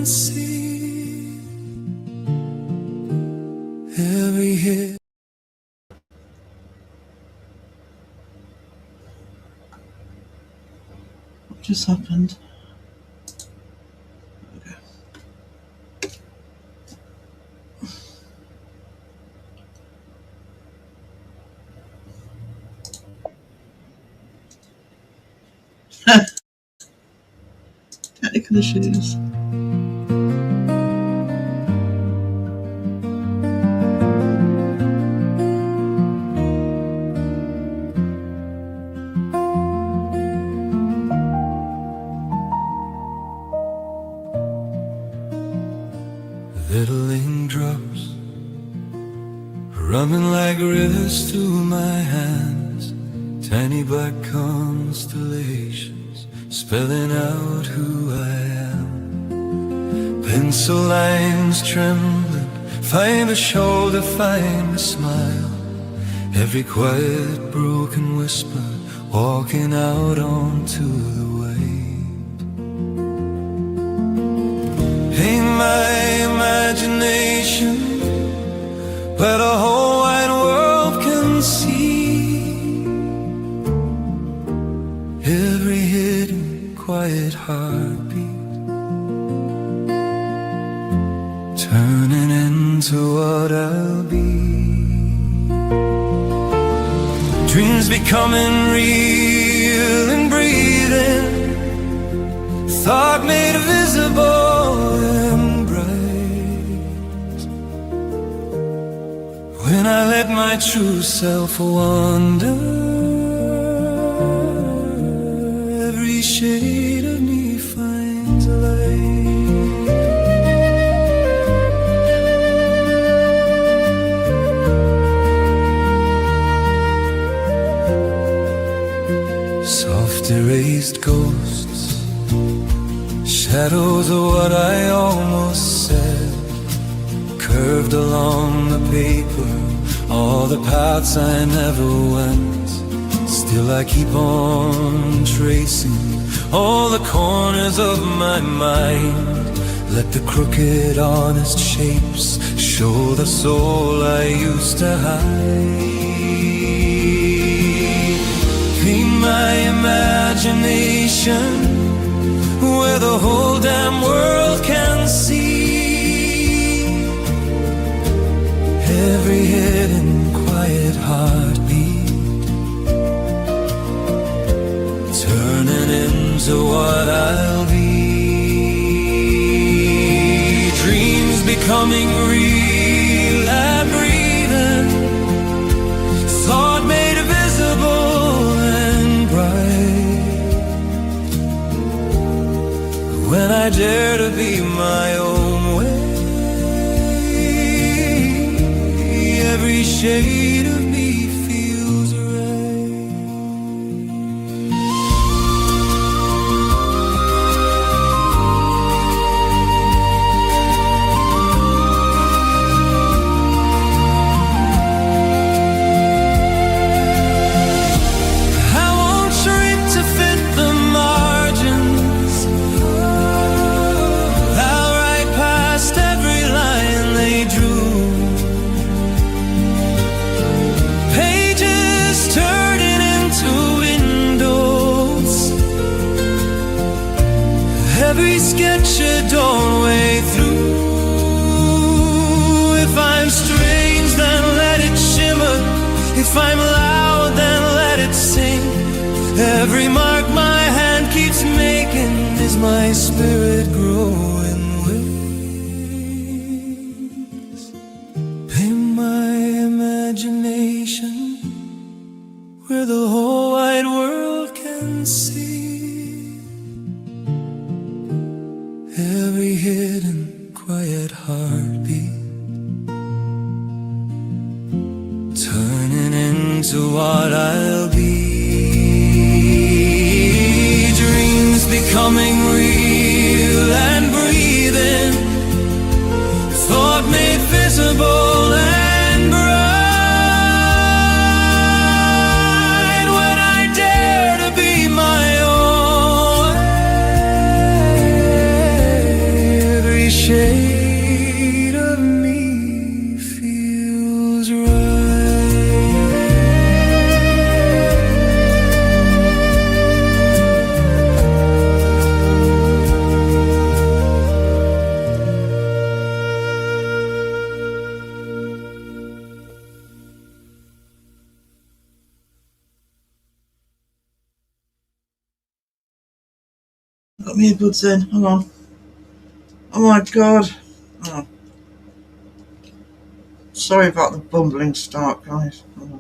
see every hit. What just happened? Technical issues. Littling drops running like rivers through my hands, tiny black constellations spelling out who I am. Pencil lines trembling, find a shoulder, find a smile. Every quiet broken whisper walking out onto the wave. Paint my imagination where the whole wide world can see every hidden quiet heartbeat turning into what I'll be. Dreams becoming real and breathing, thought made visible and bright. When I let my true self wander, every shade of me finds light. Soft erased ghosts, shadows of what I almost said, curved along the paper, all the paths I never went. Still I keep on tracing all the corners of my mind. Let the crooked honest shapes show the soul I used to hide. Paint my imagination where the whole damn world can see every hidden quiet heartbeat turning into what I'll be. Dreams becoming real and breathing, thought made visible and bright. When I dare to be my own way, every shade of me feels right. I won't shrink to fit the margins, I'll write past every line they drew. Pages turning into windows, every sketch a doorway through. If I'm strange, then let it shimmer. If I'm loud, then let it sing. Every mark my hand keeps making is my spirit growing wings. In my imagination where the whole wide world can see every hidden quiet heartbeat turning into what I'll be. Dreams becoming real and breathing, thought made visible and bright. When I dare to be my own, every earbuds in. Hang on. Oh my god. Oh. Sorry about the bumbling start, guys. Oh.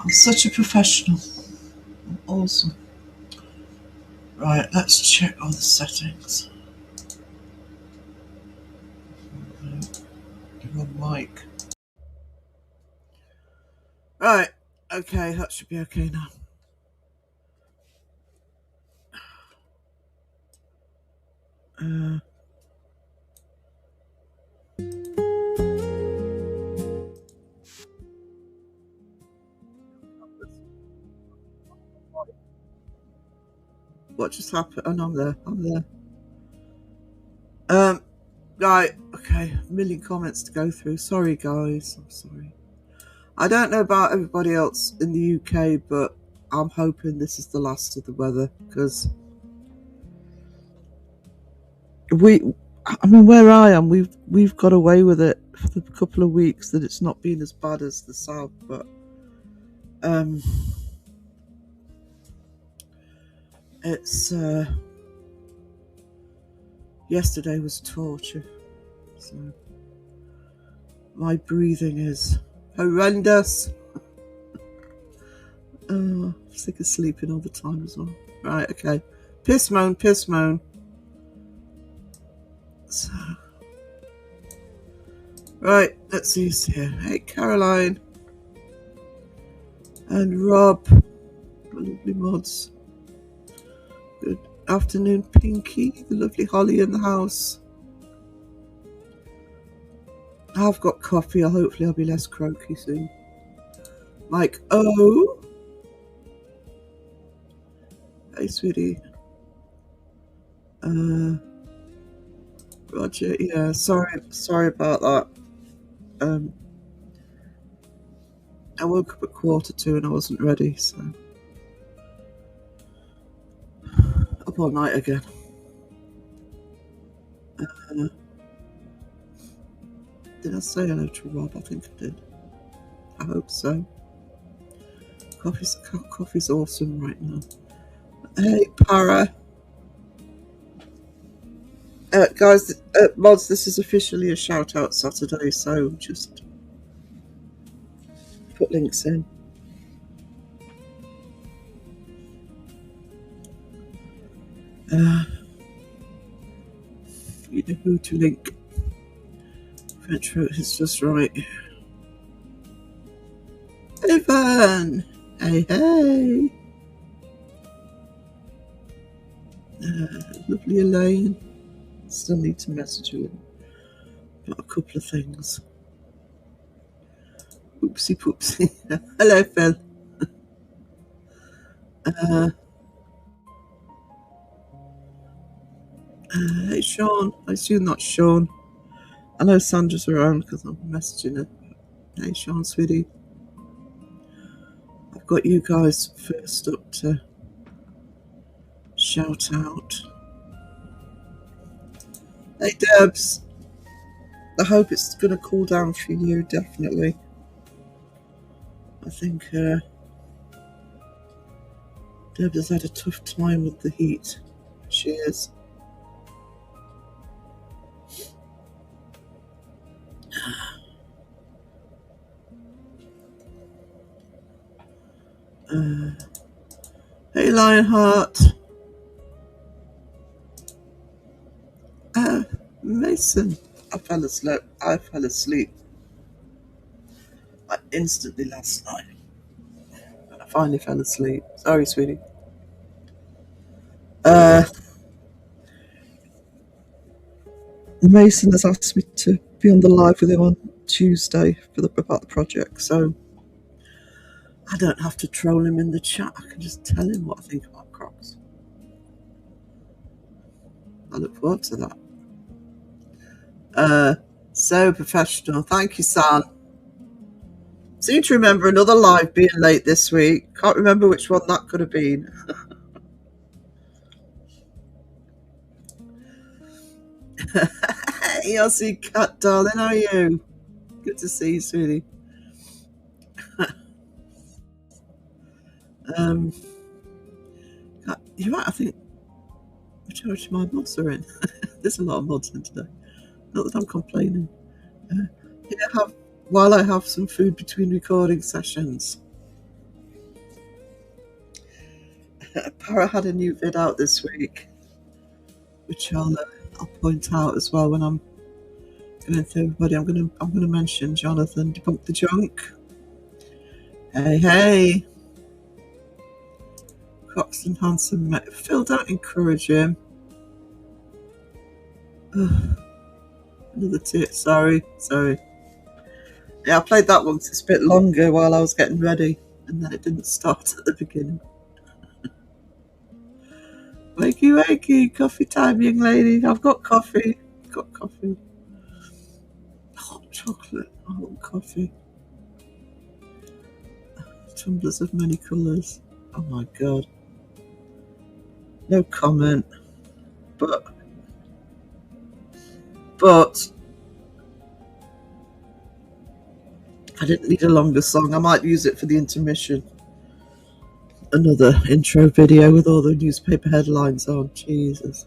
I'm such a professional. Awesome. Right, let's check all the settings. Wrong mic. Right, okay, that should be okay now. What just happened? Oh, no, I'm there. Right, okay, a million comments to go through. Sorry, guys, I'm sorry. I don't know about everybody else in the UK, but I'm hoping this is the last of the weather, because where I am, we've got away with it for the couple of weeks that it's not been as bad as the south, but it's yesterday was torture, so my breathing is horrendous. I'm sick of sleeping all the time as well. Right, okay, piss moan. So, right, let's see who's here. Hey, Caroline and Rob, lovely mods. Good afternoon, Pinky, the lovely Holly in the house. I've got coffee. Hopefully I'll be less croaky soon. Mike O. Hey, sweetie. Roger, yeah, sorry about that. I woke up at 1:45 and I wasn't ready, so up all night again. Did I say hello to Rob? I think I did. I hope so. Coffee's awesome right now. Hey, Para. Guys, mods, this is officially a shout out Saturday, so just put links in. You know who to link. French route is just right. Hey, Van. Hey. Lovely Elaine. Still need to message her about a couple of things. Oopsie poopsie. Hello, Phil. Hey, Sean. I assume that's Sean. I know Sandra's around because I'm messaging her. Hey, Sean, sweetie. I've got you guys first up to shout out. Hey, Debs. I hope it's going to cool down for you, definitely. I think Debs has had a tough time with the heat. She is. Hey, Lionheart. Mason. I fell asleep. Instantly last night. And I finally fell asleep. Sorry, sweetie. Mason has asked me to be on the live with him on Tuesday about the project, so I don't have to troll him in the chat. I can just tell him what I think about Crocs. I look forward to that. So professional. Thank you, San. Seem to remember another live being late this week. Can't remember which one that could have been. Hey, Aussie cat, darling, how are you? Good to see you, sweetie. You're right, I think majority of my mods are in. There's a lot of mods in today. Not that I'm complaining. While I have some food between recording sessions. Para had a new vid out this week, which I'll point out as well when I'm going through everybody. I'm gonna mention Jonathan Debunk the Junk. Hey. Croxton Hanson, Phil, don't encourage him. Another tear. Sorry. Yeah, I played that one 'cause it's a bit longer while I was getting ready, and then it didn't start at the beginning. Wakey, coffee time, young lady. I've got coffee. Hot chocolate. I want coffee. Tumblers of many colours. Oh my god. No comment. But I didn't need a longer song. I might use it for the intermission. Another intro video with all the newspaper headlines on. Jesus.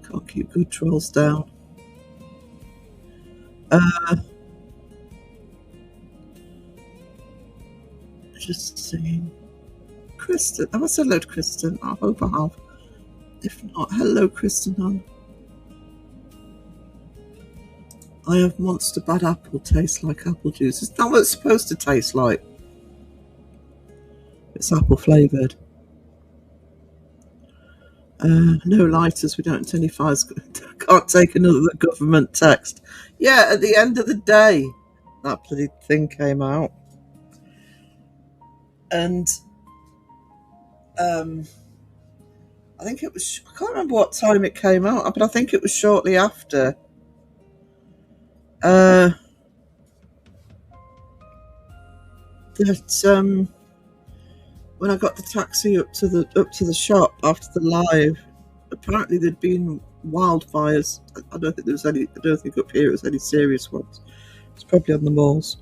Can't keep good trolls down. Just saying. Kristen. Have I said hello to Kristen? I hope I have. If not, hello, Kristen Hahn. I have Monster Bad Apple. Tastes like apple juice. It's not what it's supposed to taste like. It's apple flavoured. No lighters. We don't intend any fires. Can't take another government text. Yeah, at the end of the day, that bloody thing came out. And I think it was, I can't remember what time it came out, but I think it was shortly after. That when I got the taxi up to the shop after the live, apparently there'd been wildfires. I don't think there was any. I don't think up here it was any serious ones. It's probably on the malls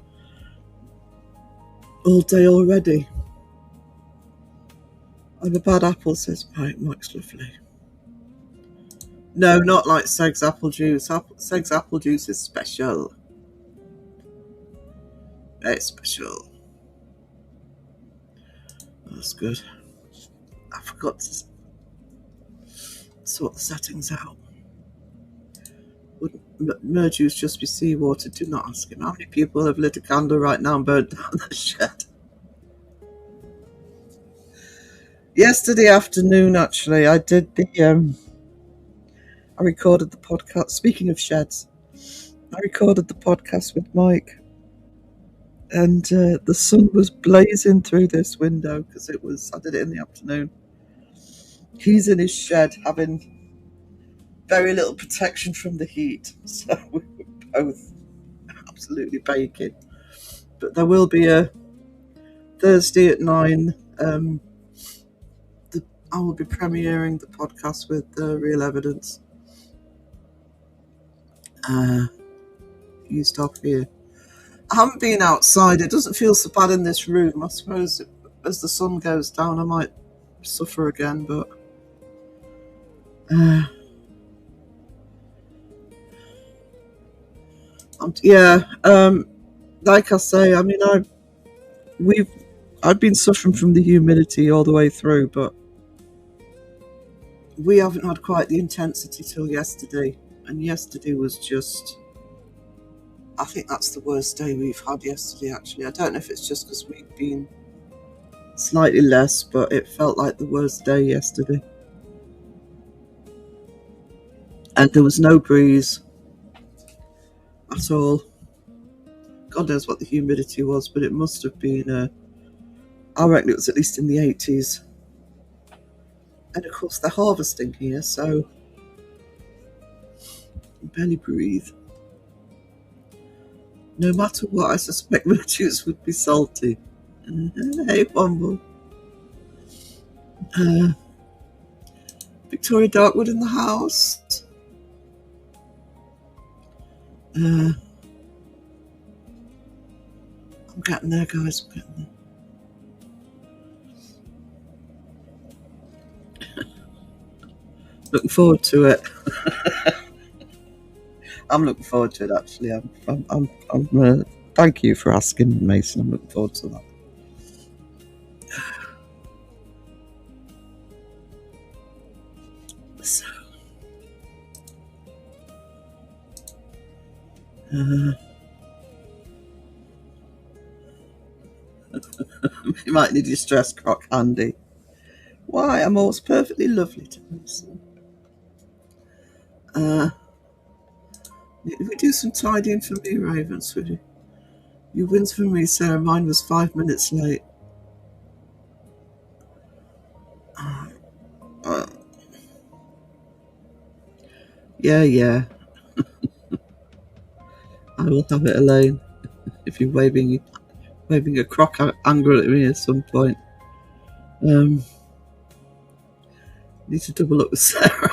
all day already. I'm a bad apple, says Mike's lovely. No, not like Seg's apple juice. Seg's apple juice is special. Very special. That's good. I forgot to sort the settings out. Would Merjuice just be seawater? Do not ask him. How many people have lit a candle right now and burned down the shed? Yesterday afternoon, actually, I did the I recorded the podcast. Speaking of sheds, I recorded the podcast with Mike, and the sun was blazing through this window because I did it in the afternoon. He's in his shed having very little protection from the heat, so we were both absolutely baking. But there will be a Thursday at 9. I will be premiering the podcast with Real Evidence. Used off here. I haven't been outside. It doesn't feel so bad in this room. I suppose as the sun goes down, I might suffer again, but like I say, I mean, I've been suffering from the humidity all the way through, but we haven't had quite the intensity till yesterday, and yesterday was just, I think that's the worst day we've had yesterday, actually. I don't know if it's just because we've been slightly less, but it felt like the worst day yesterday. And there was no breeze at all. God knows what the humidity was, but it must have been, I reckon it was at least in the 80s. And of course, they're harvesting here, so I can barely breathe. No matter what, I suspect my juice would be salty. Hey, Womble. Victoria Darkwood in the house. I'm getting there, guys. I'm getting there. Looking forward to it. I'm looking forward to it. Actually, I'm thank you for asking, Mason. I'm looking forward to that. So, you might need your stress crock handy. Why? I'm always perfectly lovely to Mason. If we do some tidying for me, Ravens, would you? You wins for me, Sarah. Mine was 5 minutes late. Yeah. I will have it, Elaine. If you're waving a crock angle at me at some point. Need to double up with Sarah.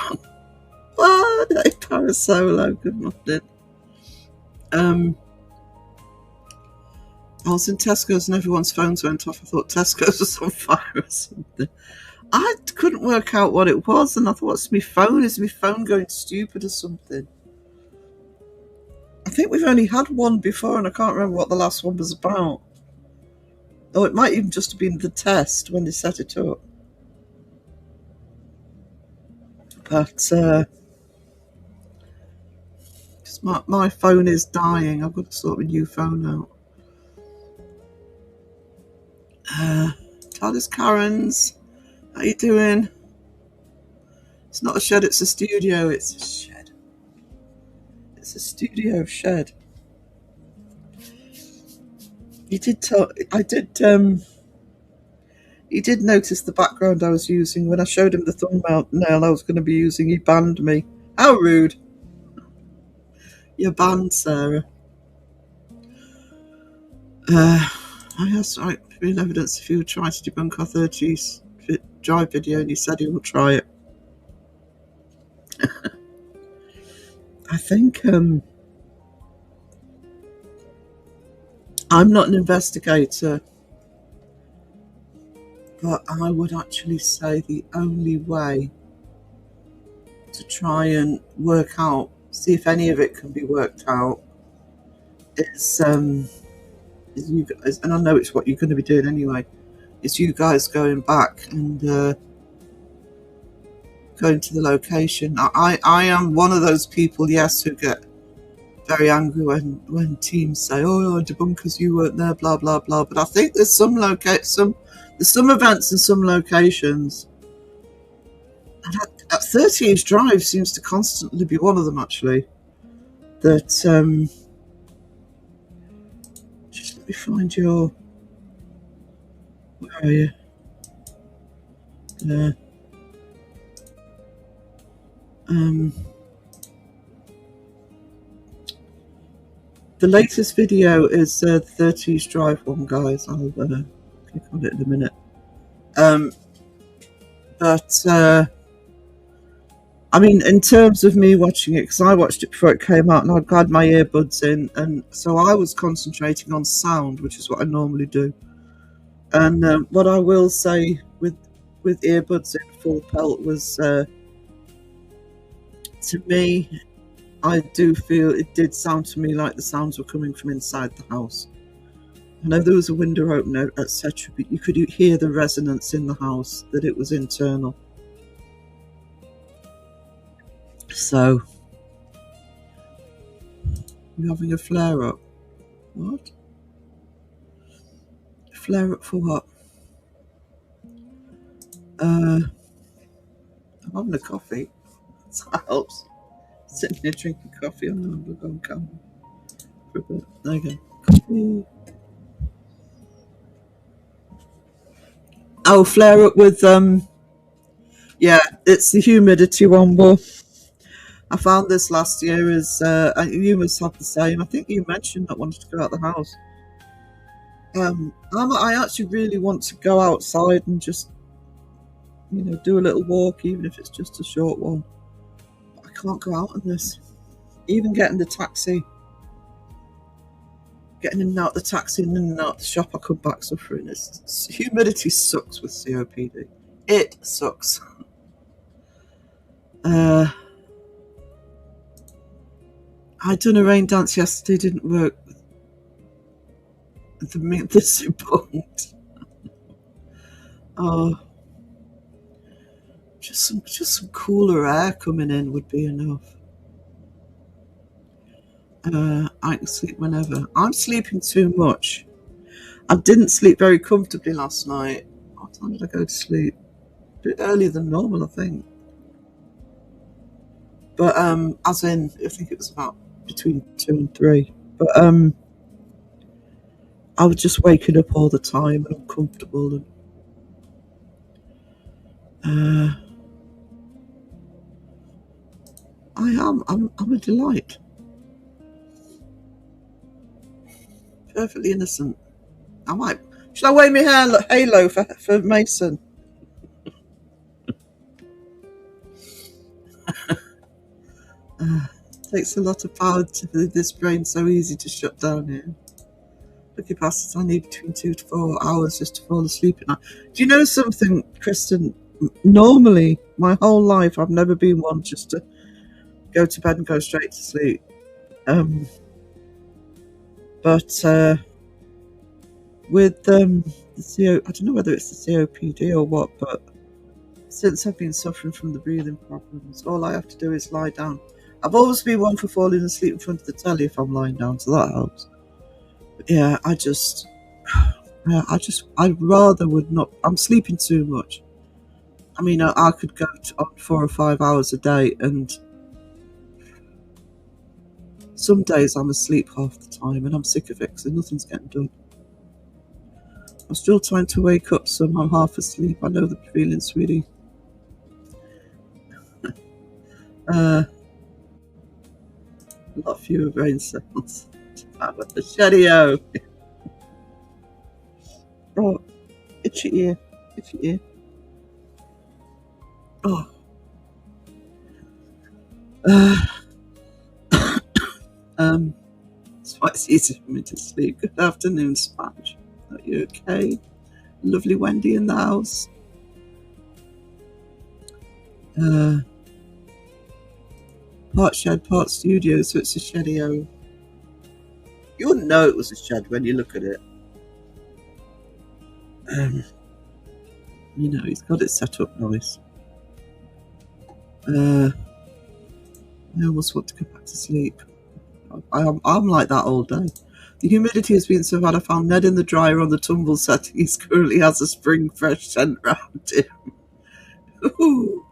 What? Hey, Parasolo, good morning. I was in Tesco's and everyone's phones went off. I thought Tesco's was on fire or something. I couldn't work out what it was, and I thought, it's my phone. Is my phone going stupid or something? I think we've only had one before, and I can't remember what the last one was about. Oh, it might even just have been the test when they set it up. But my phone is dying. I've got to sort my new phone out. Talis Karen's, how you doing? It's not a shed, it's a studio. It's a shed. It's a studio shed. You did notice the background I was using when I showed him the thumbnail I was going to be using. He banned me. How rude! You're banned, Sarah. I asked real evidence if he would try to debunk our 30s drive video, and he said he will try it. I think I'm not an investigator, but I would actually say the only way to try and work out, see if any of it can be worked out, is you guys, and I know it's what you're going to be doing anyway, is you guys going back and going to the location. I am one of those people, yes, who get very angry when teams say, "Oh, debunkers, you weren't there," blah blah blah. But I think there's some events and some locations, and at 30 East Drive seems to constantly be one of them, actually. That just let me find your. Where are you? There. The latest video is 30 East Drive one, guys. I'll click on it in a minute. But I mean, in terms of me watching it, because I watched it before it came out, and I'd had my earbuds in, and so I was concentrating on sound, which is what I normally do. And what I will say with earbuds in full pelt was, to me, I do feel it did sound to me like the sounds were coming from inside the house. I know there was a window open, etc., but you could hear the resonance in the house, that it was internal. So, you're having a flare-up. What? Flare-up for what? I'm having a coffee. That helps. Sitting here drinking coffee. I'm going to go on camera for a bit. There you go. Coffee. Oh, flare up with yeah, it's the humidity one. But I found this last year is you must have the same. I think you mentioned not wanting to go out the house. I actually really want to go outside and just You know, do a little walk, even if it's just a short one. But I can't go out on this. Even getting the taxi, getting in and out the taxi and in and out the shop, I come back suffering. Humidity sucks with COPD. It sucks. I done a rain dance yesterday, didn't work. The support. Oh, just some cooler air coming in would be enough. I can sleep whenever. I'm sleeping too much. I didn't sleep very comfortably last night. What time did I go to sleep? A bit earlier than normal, I think. But as in, I think it was about between 2 and 3. But I was just waking up all the time and uncomfortable, and I'm a delight. Perfectly innocent. Should I wear my halo for Mason? Takes a lot of power to this brain so easy to shut down here. Lucky bastards, I need between 2 to 4 hours just to fall asleep at night. Do you know something, Kristen? Normally, my whole life, I've never been one just to go to bed and go straight to sleep. But with the I don't know whether it's the COPD or what, but since I've been suffering from the breathing problems, all I have to do is lie down. I've always been one for falling asleep in front of the telly if I'm lying down, so that helps. But yeah, I rather would not. I'm sleeping too much. I mean, I could go on 4 or 5 hours a day, and some days I'm asleep half the time, and I'm sick of it because nothing's getting done. I'm still trying to wake up, so I'm half asleep. I know the feeling, sweetie. A lot fewer brain cells. The Shedio. Oh, itchy ear. Oh. It's quite easy for me to sleep. Good afternoon, Sponge. Are you okay? Lovely Wendy in the house. Part shed, part studio, so it's a Shedio. You wouldn't know it was a shed when you look at it. You know, he's got it set up nice. I almost want to go back to sleep. I'm like that all day. The humidity has been so bad I found Ned in the dryer on the tumble setting. He currently has a spring fresh scent round him. Ooh.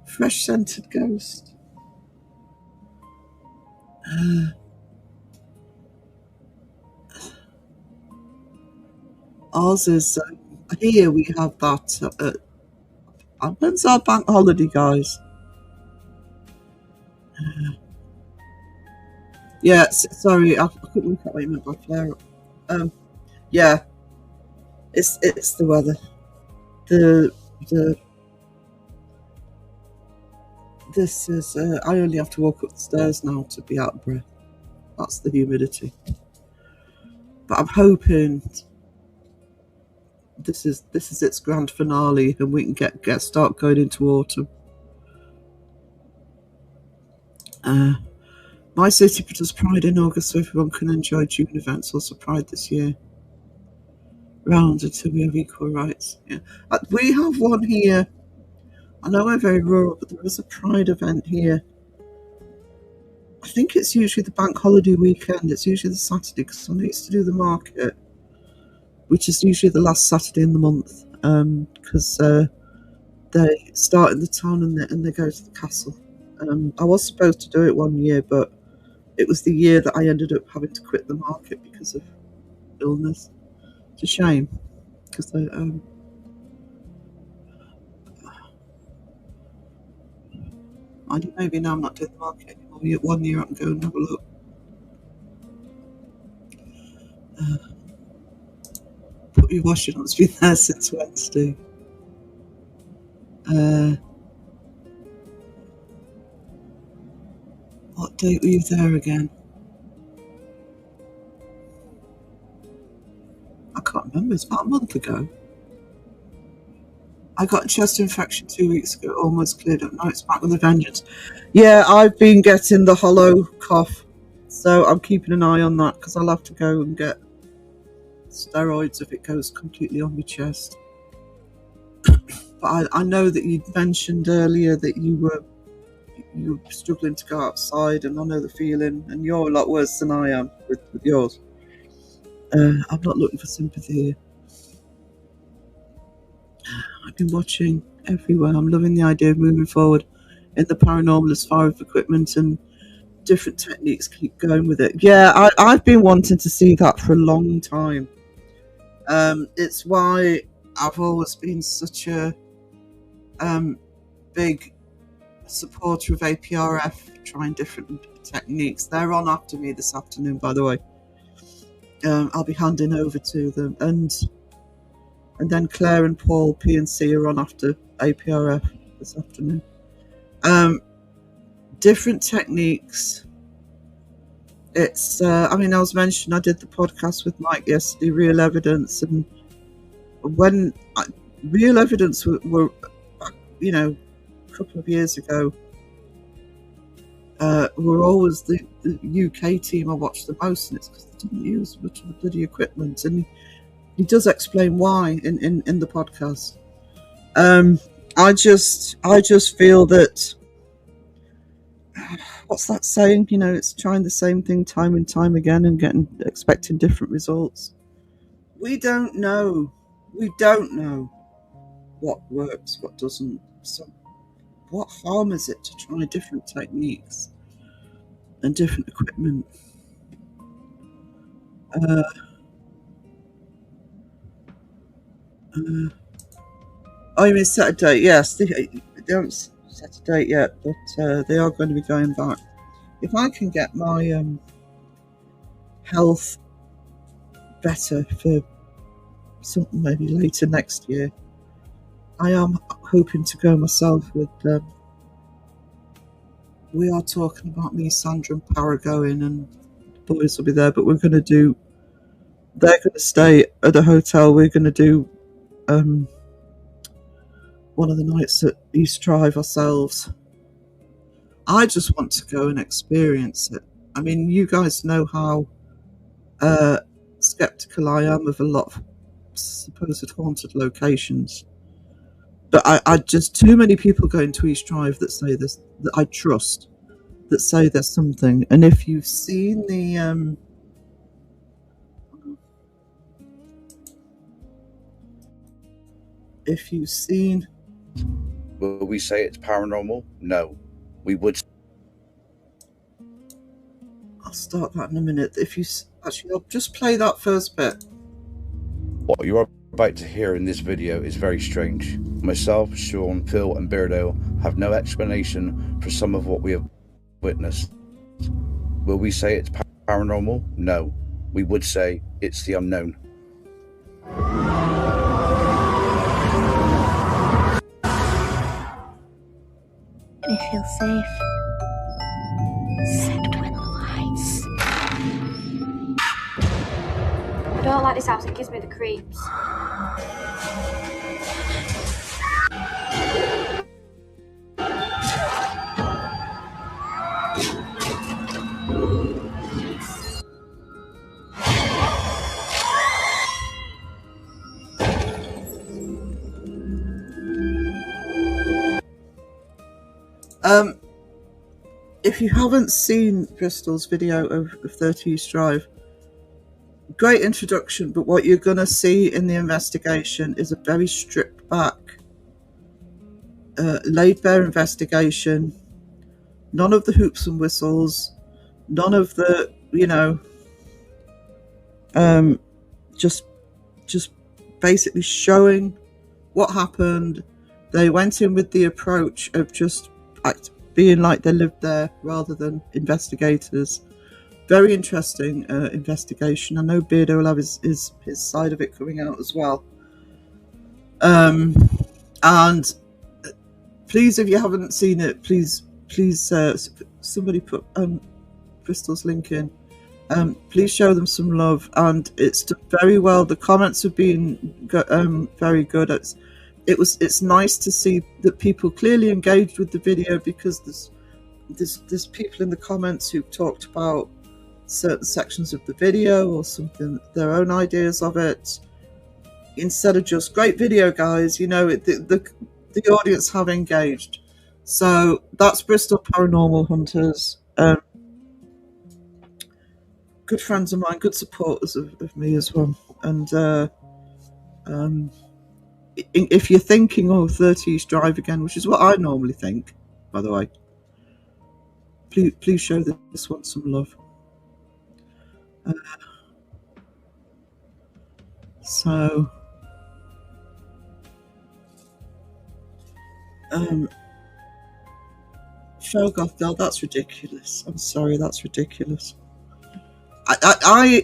Fresh scented ghost. Ours is here we have that. When's our bank holiday, guys? Yeah, sorry, I couldn't look at what you meant by flare up. Yeah, it's the weather. This is. I only have to walk up the stairs now to be out of breath. That's the humidity. But I'm hoping this is its grand finale, and we can start going into autumn. My city does Pride in August, so everyone can enjoy June events. Also, Pride this year round until we have equal rights. Yeah, we have one here. I know we're very rural, but there is a Pride event here. I think it's usually the bank holiday weekend. It's usually the Saturday because I used to do the market, which is usually the last Saturday in the month, because they start in the town and they go to the castle. I was supposed to do it one year, but it was the year that I ended up having to quit the market because of illness. It's a shame because maybe now I'm not doing the market anymore. 1 year I can go and have a look. Put your washing on. It's been there since Wednesday. Uh, what date were you there again? I can't remember. It's about a month ago. I got a chest infection 2 weeks ago, almost cleared up. Now it's back with a vengeance. Yeah, I've been getting the hollow cough, so I'm keeping an eye on that because I'll have to go and get steroids if it goes completely on my chest. But I know that you'd mentioned earlier that you were struggling to go outside, and I know the feeling, and you're a lot worse than I am with yours. I'm not looking for sympathy here. I've been watching everywhere. I'm loving the idea of moving forward in the paranormal as far as equipment and different techniques. Keep going with it. Yeah, I've been wanting to see that for a long time. It's why I've always been such a big supporter of APRF, trying different techniques. They're on after me this afternoon, by the way. I'll be handing over to them, and then Claire and Paul P&C are on after APRF this afternoon. Different techniques. It's I was mentioning I did the podcast with Mike yesterday, Real Evidence, and when Real Evidence were a couple of years ago, were always the UK team I watched the most, and it's because they didn't use much of the bloody equipment, and he does explain why in the podcast. I just feel that, what's that saying? It's trying the same thing time and time again and expecting different results. We don't know. We don't know what works, what doesn't. So what harm is it to try different techniques and different equipment? You mean set a date? Yes, they don't set a date yet, but they are going to be going back. If I can get my health better for something maybe later next year, I am hoping to go myself with. We are talking about me, Sandra, and Para going, and the boys will be there. But they're going to stay at a hotel. We're going to do one of the nights at East Drive ourselves. I just want to go and experience it. I mean, you guys know how skeptical I am of a lot of supposed haunted locations. But I just, too many people going to East Drive that say this, that I trust, that say there's something. And if you've seen the Will we say it's paranormal? No. We would. I'll start that in a minute. I'll just play that first bit. What you're about to hear in this video is very strange. Myself, Sean, Phil and Beardo have no explanation for some of what we have witnessed. Will we say it's paranormal? No. We would say it's the unknown. I feel safe. Except with the lights. I don't like this house, it gives me the creeps. If you haven't seen Bristol's video of 30 East Drive, great introduction, but what you're going to see in the investigation is a very stripped back, laid bare investigation. None of the hoops and whistles, none of the, just basically showing what happened. They went in with the approach of just being like they lived there rather than investigators. Very interesting investigation. I know Beardo will have his side of it coming out as well. And please, if you haven't seen it, please, somebody put Bristol's link in. Please show them some love, and it's done very well. The comments have been very good. It's nice to see that people clearly engaged with the video, because there's people in the comments who've talked about certain sections of the video or something, their own ideas of it, instead of just great video, guys. You know, the audience have engaged. So that's Bristol Paranormal Hunters. Good friends of mine, good supporters of me as well. And if you're thinking, 30 East Drive again, which is what I normally think, by the way, please show this one some love. Shellgoth Girl, that's ridiculous. I'm sorry, that's ridiculous. I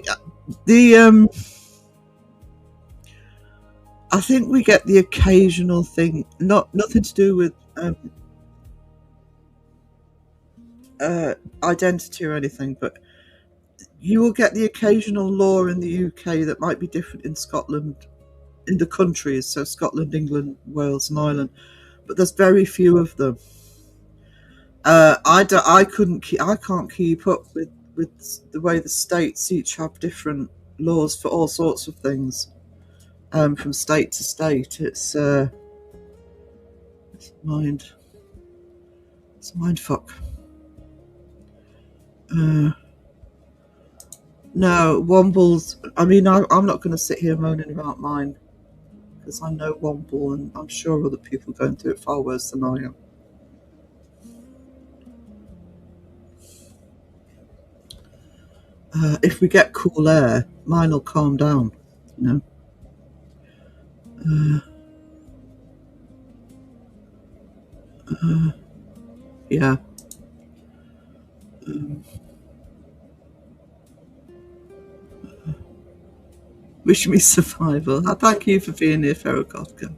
think we get the occasional thing, nothing to do with identity or anything, but you will get the occasional law in the UK that might be different in Scotland, in the countries, so Scotland, England, Wales and Ireland, but there's very few of them. I can't keep up with the way the states each have different laws for all sorts of things, from state to state. It's a mind fuck. No, Womble's, I mean, I'm not going to sit here moaning about mine, because I know Womble, and I'm sure other people are going through it far worse than I am. If we get cool air, mine will calm down, you know. Yeah. Wish me survival. I thank you for being here, Ferrokotka.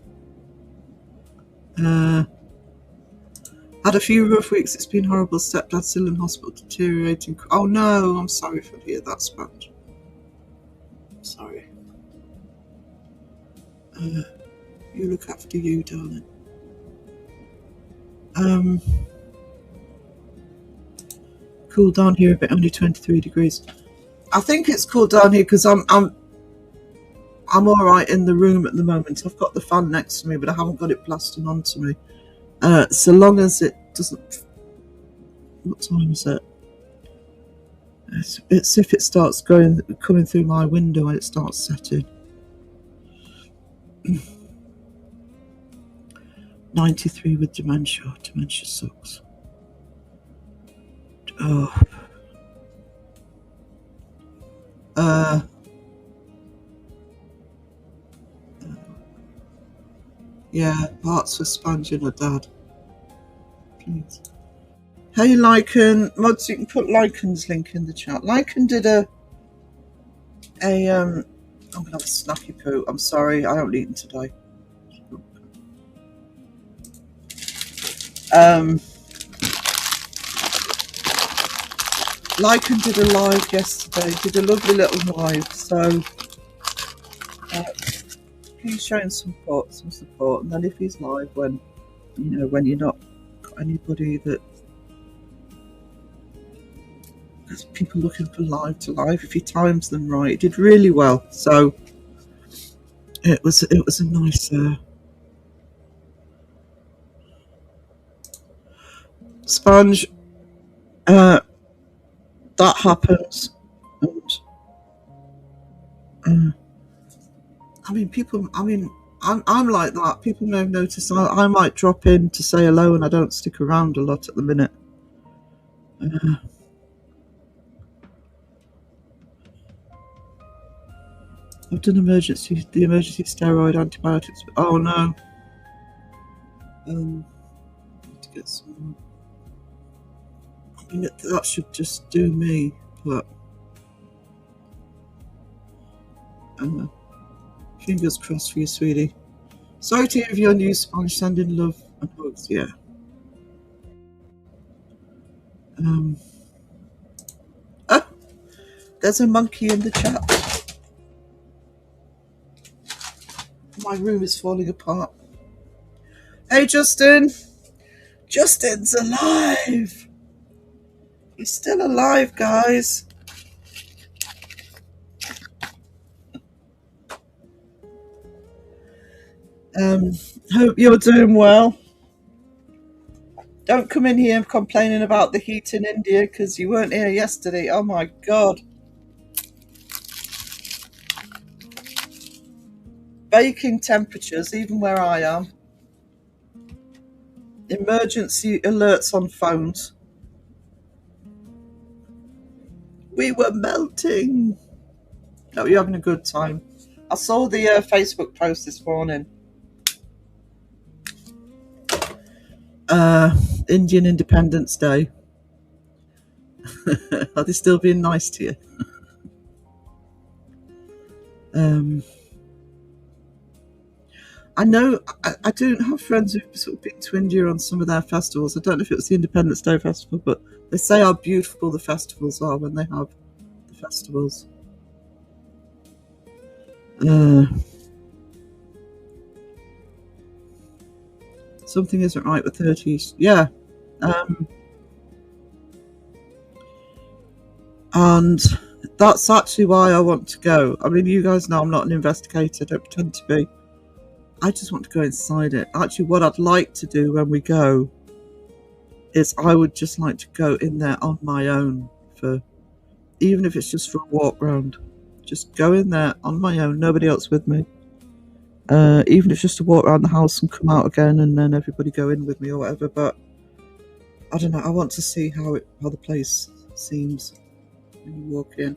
Had a few rough weeks. It's been horrible. Stepdad still in hospital, deteriorating. Oh no, I'm sorry for hearing that, Sponge. I'm sorry. You look after you, darling. Cool down here a bit, only 23 degrees. I think it's cool down here because I'm all right in the room at the moment. I've got the fan next to me, but I haven't got it blasting onto me. So long as it doesn't. What time is it? It's if it starts coming through my window and it starts setting. 93 with dementia. Dementia sucks. Oh. Yeah, parts for Sponge and her dad. Please. Hey, Lycan. Mods, you can put Lycan's link in the chat. Lycan did I'm gonna have a snacky poo. I'm sorry, I haven't eaten today. Lycan did a live yesterday. Did a lovely little live. So please show him some support, and then if he's live when you're not got anybody that. There's people looking for live to live. If he times them right, it did really well. So it was a nice Sponge. That happens, and I mean, people. I mean, I'm like that. People may have noticed. I might drop in to say hello, and I don't stick around a lot at the minute. I've done the emergency steroid antibiotics. Oh no. To get some. I mean, that should just do me, but fingers crossed for you, sweetie. Sorry to hear of your news, Sponge. Sending love and hugs. Yeah. Oh, there's a monkey in the chat. My room is falling apart. Hey, Justin. Justin's alive. He's still alive, guys. Hope you're doing well. Don't come in here complaining about the heat in India because you weren't here yesterday. Oh my God. Baking temperatures, even where I am. Emergency alerts on phones. We were melting. Oh, you're having a good time. I saw the Facebook post this morning. Indian Independence Day. Are they still being nice to you? I know I don't have friends who've sort of been to India on some of their festivals. I don't know if it was the Independence Day festival, but they say how beautiful the festivals are when they have the festivals. Something isn't right with 30s. Yeah. And that's actually why I want to go. I mean, you guys know I'm not an investigator. I don't pretend to be. I just want to go inside it. Actually, what I'd like to do when we go is I would just like to go in there on my own for, even if it's just for a walk round. Just go in there on my own, nobody else with me. Even if it's just to walk around the house and come out again and then everybody go in with me or whatever. But I don't know, I want to see how the place seems when you walk in.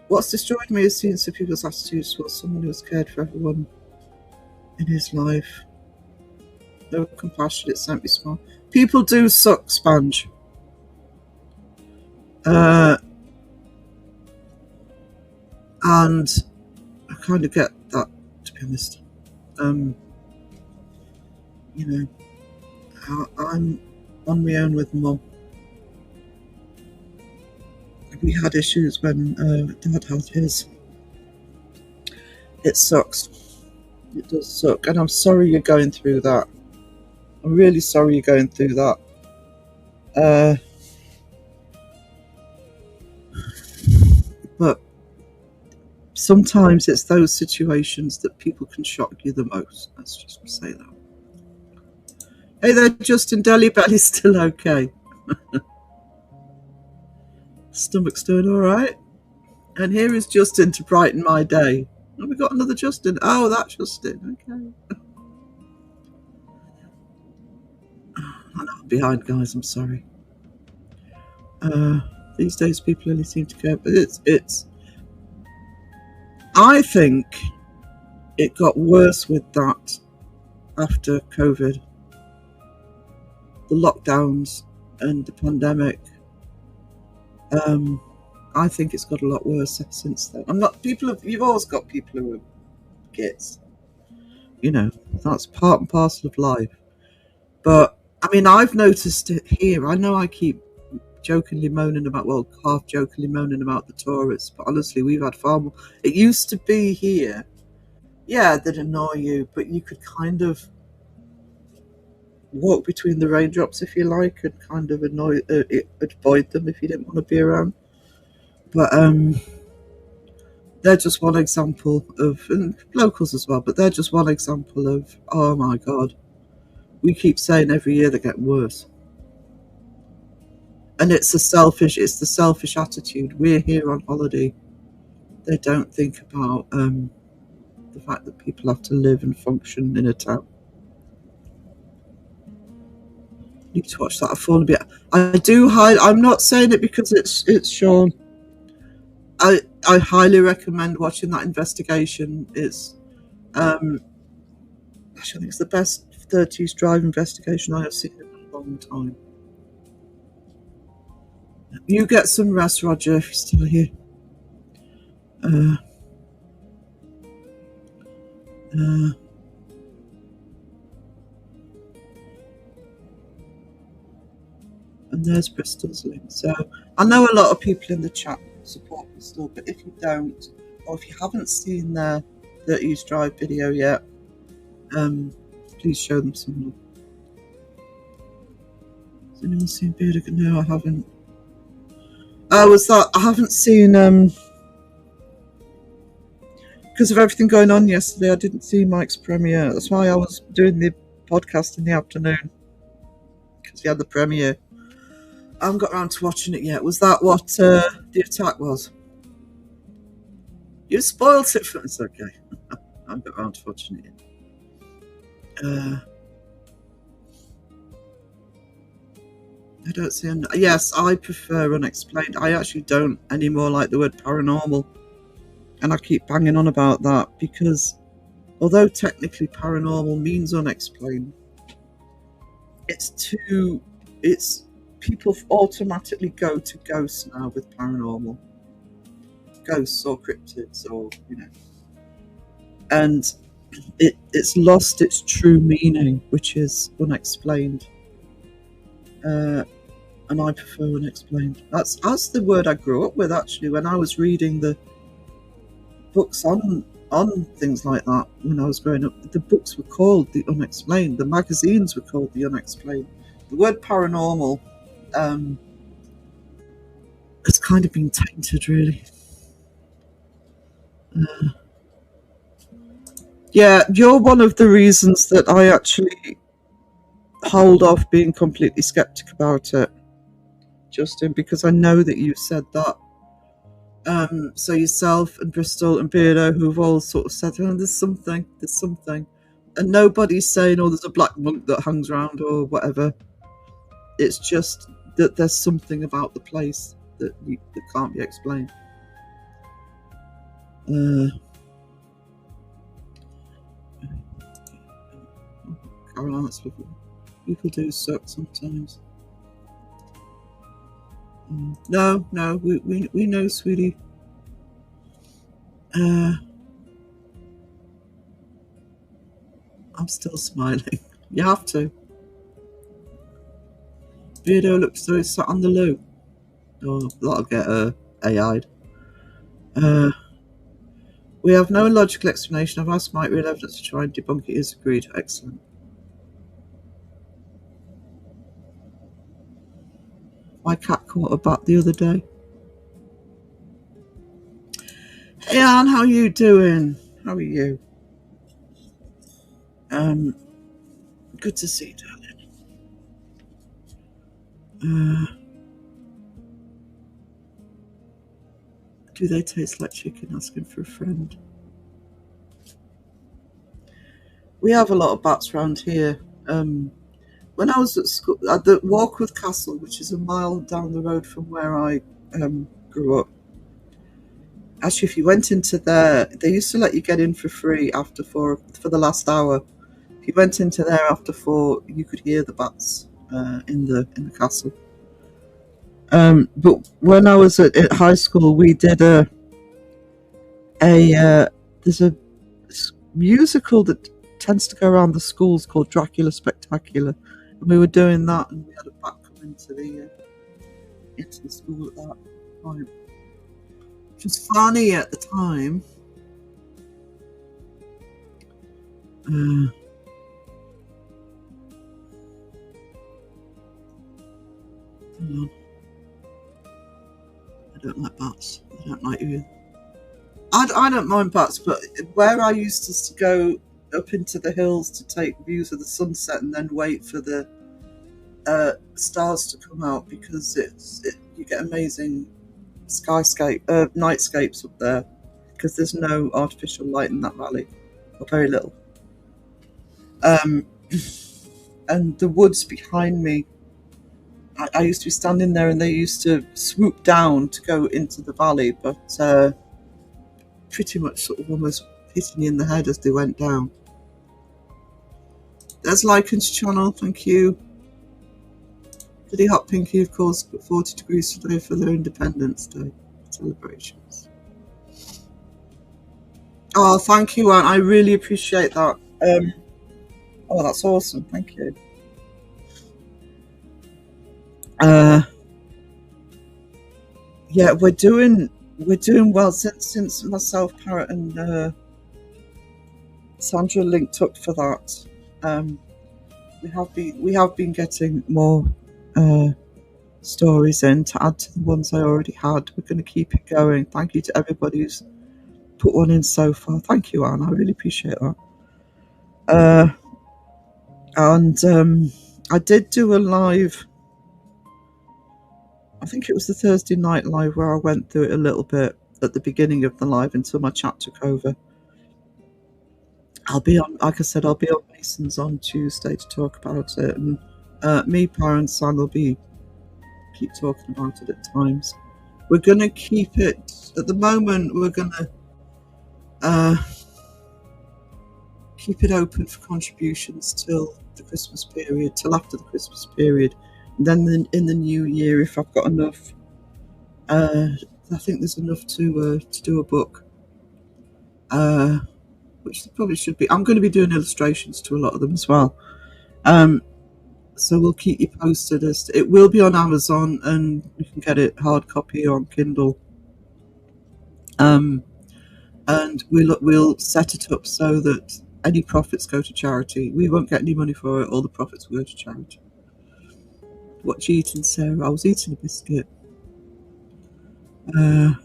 What's destroyed me is seeing some people's attitudes towards someone who has cared for everyone in his life. No compassion, it sent me small. People do suck, Sponge. And I kind of get that, to be honest. You know, I'm on my own with Mum. We had issues when Dad had his. It sucks. It does suck. And I'm sorry you're going through that. I'm really sorry you're going through that. But sometimes it's those situations that people can shock you the most. Let's just say that. Hey there, Justin. Deli Belly's still okay. Stomach's doing all right. And here is Justin to brighten my day. Oh, we got another Justin. Oh, that's Justin. Okay. I know I'm behind, guys. I'm sorry. These days, people only seem to care. But it's. I think it got worse with that after COVID. The lockdowns and the pandemic. I think it's got a lot worse since then. You've always got people who are gits. You know, that's part and parcel of life. But, I mean, I've noticed it here. I know I keep half jokingly moaning about the tourists, but honestly, we've had far more. It used to be here, yeah, they'd annoy you, but you could kind of walk between the raindrops if you like and kind of avoid them if you didn't want to be around. But they're just one example of, and locals as well, but they're just one example of, oh my God, we keep saying every year they're getting worse. And it's the selfish attitude. We're here on holiday. They don't think about the fact that people have to live and function in a town. Need to watch that. I've fallen a bit. I'm not saying it because it's Sean. I highly recommend watching that investigation. It's I think it's the best 30s drive investigation I have seen in a long time. You get some rest, Roger, if you're still here. And there's Bristol's link. So I know a lot of people in the chat support Bristol, but if you don't, or if you haven't seen their 30s Drive video yet, please show them some love. Has anyone seen Beardo? No, I haven't. Was that I haven't seen because of everything going on yesterday, I didn't see Mike's premiere. That's why I was doing the podcast in the afternoon, because he had the premiere. I haven't got around to watching it yet. Was that what the attack was? You spoiled it for me. It's okay. I haven't got around to watching it yet. I don't see. Yes, I prefer unexplained. I actually don't anymore like the word paranormal. And I keep banging on about that because although technically paranormal means unexplained, people automatically go to ghosts now with paranormal. Ghosts or cryptids or, And it's lost its true meaning, which is unexplained. And I prefer unexplained. That's the word I grew up with, actually, when I was reading the books on things like that when I was growing up. The books were called the unexplained. The magazines were called the unexplained. The word paranormal has kind of been tainted, really. Yeah, you're one of the reasons that I actually hold off being completely skeptic about it, Justin, because I know that you said that. So yourself and Bristol and Beardo, who've all sort of said, oh, there's something, and nobody's saying, oh, there's a black monk that hangs around or whatever. It's just that there's something about the place that can't be explained. Caroline, that's lovely. People do suck sometimes. No, we know, sweetie. I'm still smiling. You have to. Beardo looks as though he's sat on the loo. Oh, that'll get AI'd. We have no logical explanation. I've asked Mike real evidence to try and debunk it. He has agreed. Excellent. My cat caught a bat the other day. Hey Anne, how are you doing? How are you? Good to see you, darling. Do they taste like chicken? Asking for a friend. We have a lot of bats around here. When I was at school, at the Walkworth Castle, which is a mile down the road from where I grew up. Actually, if you went into there, they used to let you get in for free after for the last hour. If you went into there after 4, you could hear the bats in the castle. But when I was at high school, we did there's a musical that tends to go around the schools called Dracula Spectacular. And we were doing that, and we had a bat come into the school at that point, which was funny at the time. Hold on. I don't like bats. I don't like you. I don't mind bats, but where I used to go up into the hills to take views of the sunset and then wait for the stars to come out, because you get amazing nightscapes up there, because there's no artificial light in that valley, or very little. And the woods behind me, I used to be standing there and they used to swoop down to go into the valley, but pretty much sort of almost hitting you in the head as they went down. There's Lycan's channel, thank you. Diddy Hot Pinky, of course, got 40 degrees today for their Independence Day celebrations. Oh, thank you, Anne. I really appreciate that. Oh, that's awesome. Thank you. Uh, yeah, we're doing well since myself, Parrot, and Sandra linked up for that. We have been getting more stories in to add to the ones I already had. We're going to keep it going. Thank you to everybody who's put one in so far. Thank you, Anne. I really appreciate that. And I did do a live. I think it was the Thursday night live where I went through it a little bit at the beginning of the live until my chat took over. I'll be on, like I said, I'll be on Masons on Tuesday to talk about it, and me, Par, and Sam will keep talking about it at times. We're gonna keep it at the moment. We're gonna keep it open for contributions till the Christmas period, till after the Christmas period. And then in the new year, if I've got enough, I think there's enough to do a book, which there probably should be. I'm going to be doing illustrations to a lot of them as well. So we'll keep you posted. It will be on Amazon, and you can get it hard copy on Kindle. And we'll set it up so that any profits go to charity. We won't get any money for it. All the profits will go to charity. What you eating, Sarah? I was eating a biscuit. I'm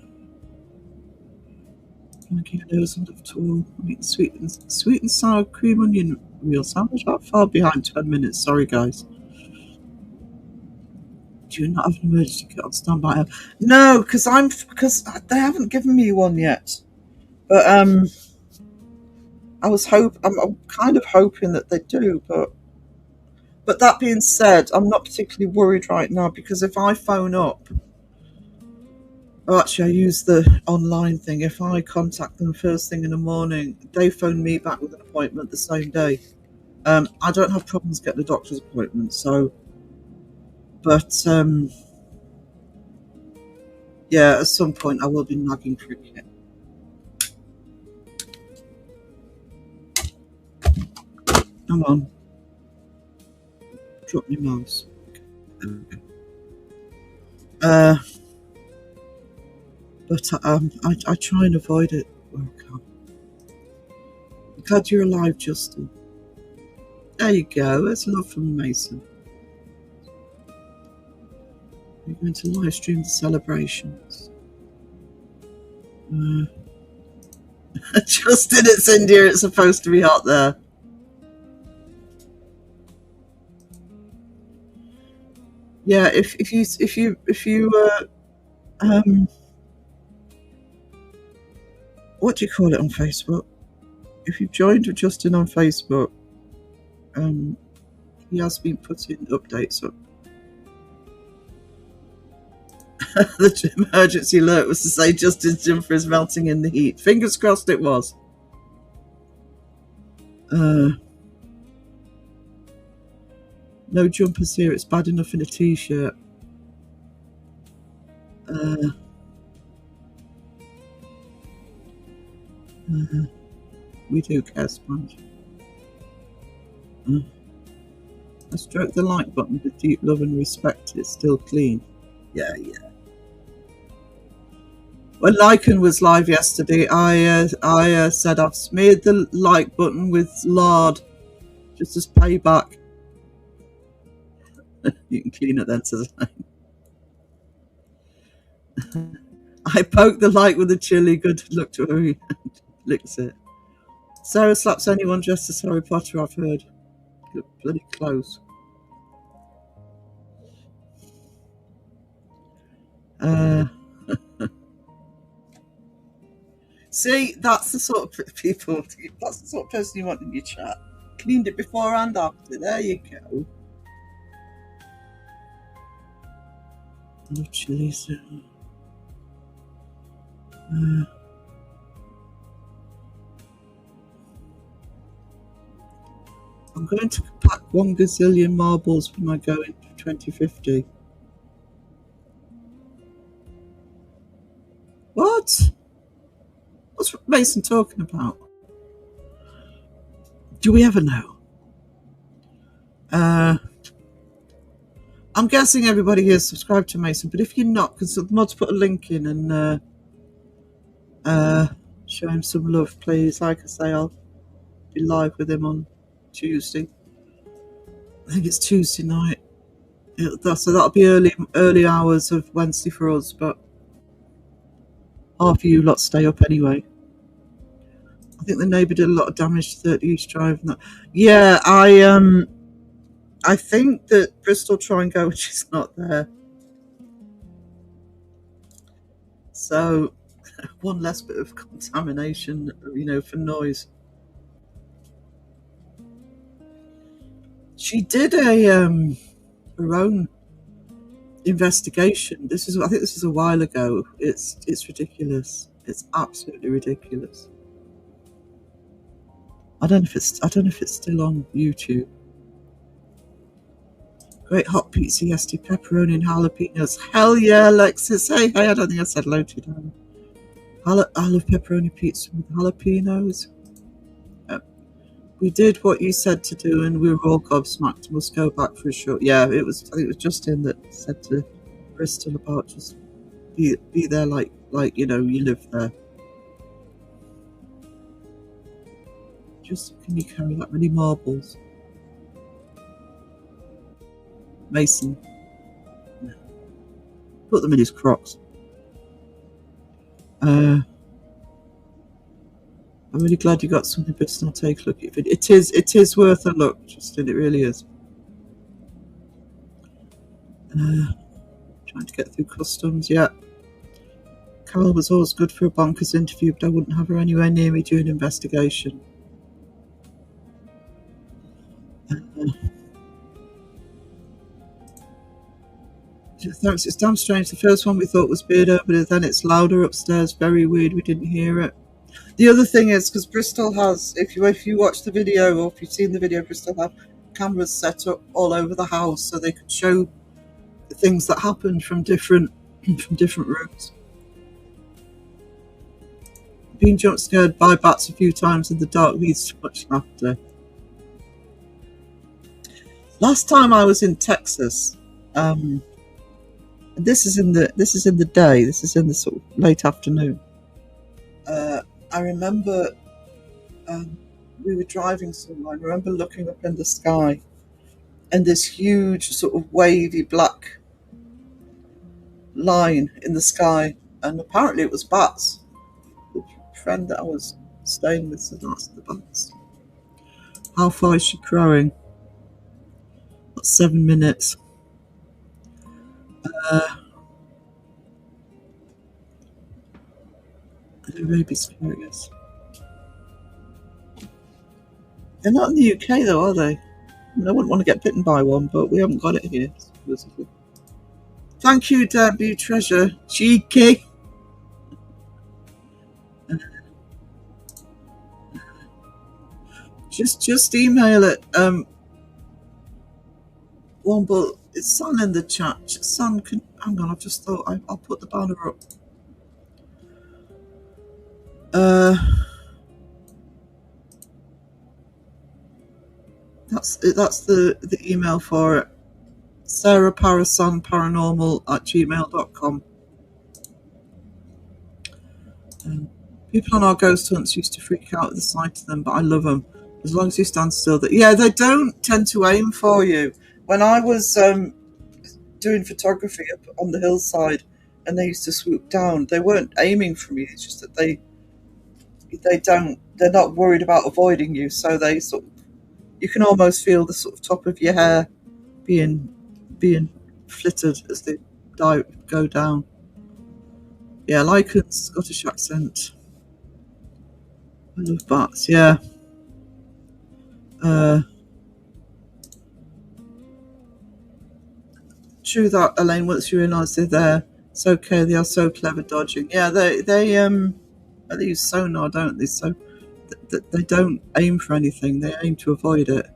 gonna keep those on the tool. I'm eating sweet and sour cream onion real sandwich. About far behind 10 minutes. Sorry, guys. Do you not have an emergency kit on standby? No, because they haven't given me one yet. But I'm kind of hoping that they do. But that being said, I'm not particularly worried right now, because if I phone up, actually I use the online thing. If I contact them first thing in the morning, they phone me back with an appointment the same day. I don't have problems getting a doctor's appointment, so. But yeah, at some point I will be nagging for a kit. Come on. Drop your mouse. But I try and avoid it where I can. I'm glad you're alive, Justin. There you go. That's love from Mason. We're going to live stream the celebrations. Justin, it's India. It's supposed to be hot there. Yeah, if you what do you call it on Facebook? If you've joined with Justin on Facebook, he has been putting updates up. The emergency alert was to say Justin's jumper is melting in the heat. Fingers crossed it was. No jumpers here. It's bad enough in a t-shirt. We do care, Sponge. I stroke the like button with deep love and respect. It's still clean. Yeah. When Lycan was live yesterday, I said I've smeared the like button with lard just as payback. You can clean it then, says I poked the like with the chili. Good luck to her. He licks it. Sarah slaps anyone dressed as Harry Potter, I've heard. Look bloody close. See, that's the sort of people, that's the sort of person you want in your chat. Cleaned it before and after. There you go. Love chilies. I'm going to pack 1 gazillion marbles when I go into 2050. What? What's Mason talking about? Do we ever know? I'm guessing everybody here is subscribed to Mason, but if you're not, because the mods put a link in and show him some love, please. Like I say, I'll be live with him on Tuesday. I think it's Tuesday night. So that'll be early hours of Wednesday for us, but half of you lot stay up anyway. I think the neighbour did a lot of damage to 30 East Drive. Yeah, I think that Bristol Try and Go, which is not there. So one less bit of contamination, for noise. She did her own investigation. I think this is a while ago. It's ridiculous. It's absolutely ridiculous. I don't know if it's still on YouTube. Great hot pizza yesterday, pepperoni and jalapenos. Hell yeah, Alexis. Hey, I don't think I said hello to you, darling. I love pepperoni pizza with jalapenos. We did what you said to do, and we were all gobsmacked. Must go back for a short. Yeah, I think it was Justin that said to Bristol about just be there like you live there. Just can you carry that many marbles, Mason? No. Put them in his Crocs. I'm really glad you got something, Bristol. I'll take a look at it. It is worth a look, Justin. It really is. Trying to get through customs. Yeah. Carol was always good for a bonkers interview, but I wouldn't have her anywhere near me during investigation. Thanks. It's damn strange. The first one we thought was Beardo, but then it's louder upstairs. Very weird. We didn't hear it. The other thing is, because Bristol has, if you watch the video or if you've seen the video, Bristol have cameras set up all over the house so they could show the things that happened from different rooms. Being jump scared by bats a few times in the dark leads to much laughter. Last time I was in Texas, this is in the day. This is in the sort of late afternoon. I remember we were driving somewhere. I remember looking up in the sky, and this huge sort of wavy black line in the sky, and apparently it was bats. The friend that I was staying with said that's the bats. How far is she crowing? That's 7 minutes. The rabies curious. They're not in the UK though, are they? I wouldn't want to get bitten by one, but we haven't got it here. Thank you, Deb, you treasure. Cheeky. Just email it. Womble, it's Son in the chat. Son, hang on, I've just thought I'll put the banner up. That's the email for it. sarahparasonparanormal@gmail.com. People on our ghost hunts used to freak out at the sight of them, but I love them. As long as you stand still. Yeah, they don't tend to aim for you. When I was doing photography up on the hillside and they used to swoop down, they weren't aiming for me. It's just that they're not worried about avoiding you, so they sort of, you can almost feel the sort of top of your hair being flittered as they go down. Yeah, Lycan's Scottish accent. I love bats, yeah. True that, Elaine, once you realise they're there, it's okay, they are so clever dodging. Yeah, they use sonar, don't they? So they don't aim for anything, they aim to avoid it.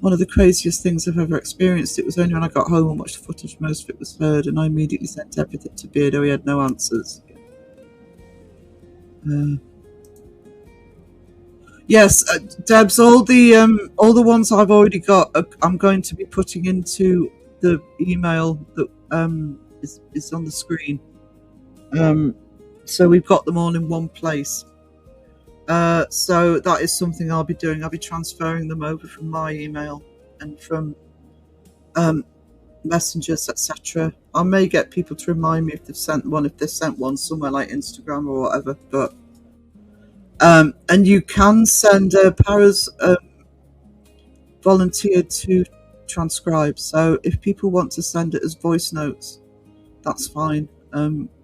One of the craziest things I've ever experienced, it was only when I got home and watched the footage, most of it was heard, and I immediately sent everything to Beardo. He had no answers. Yes, Debs, all the ones I've already got, I'm going to be putting into the email that is on the screen. So we've got them all in one place. So that is something I'll be doing. I'll be transferring them over from my email and from messengers, etc. I may get people to remind me if they've sent one somewhere like Instagram or whatever. But and you can send Para's volunteered to transcribe. So if people want to send it as voice notes, that's fine.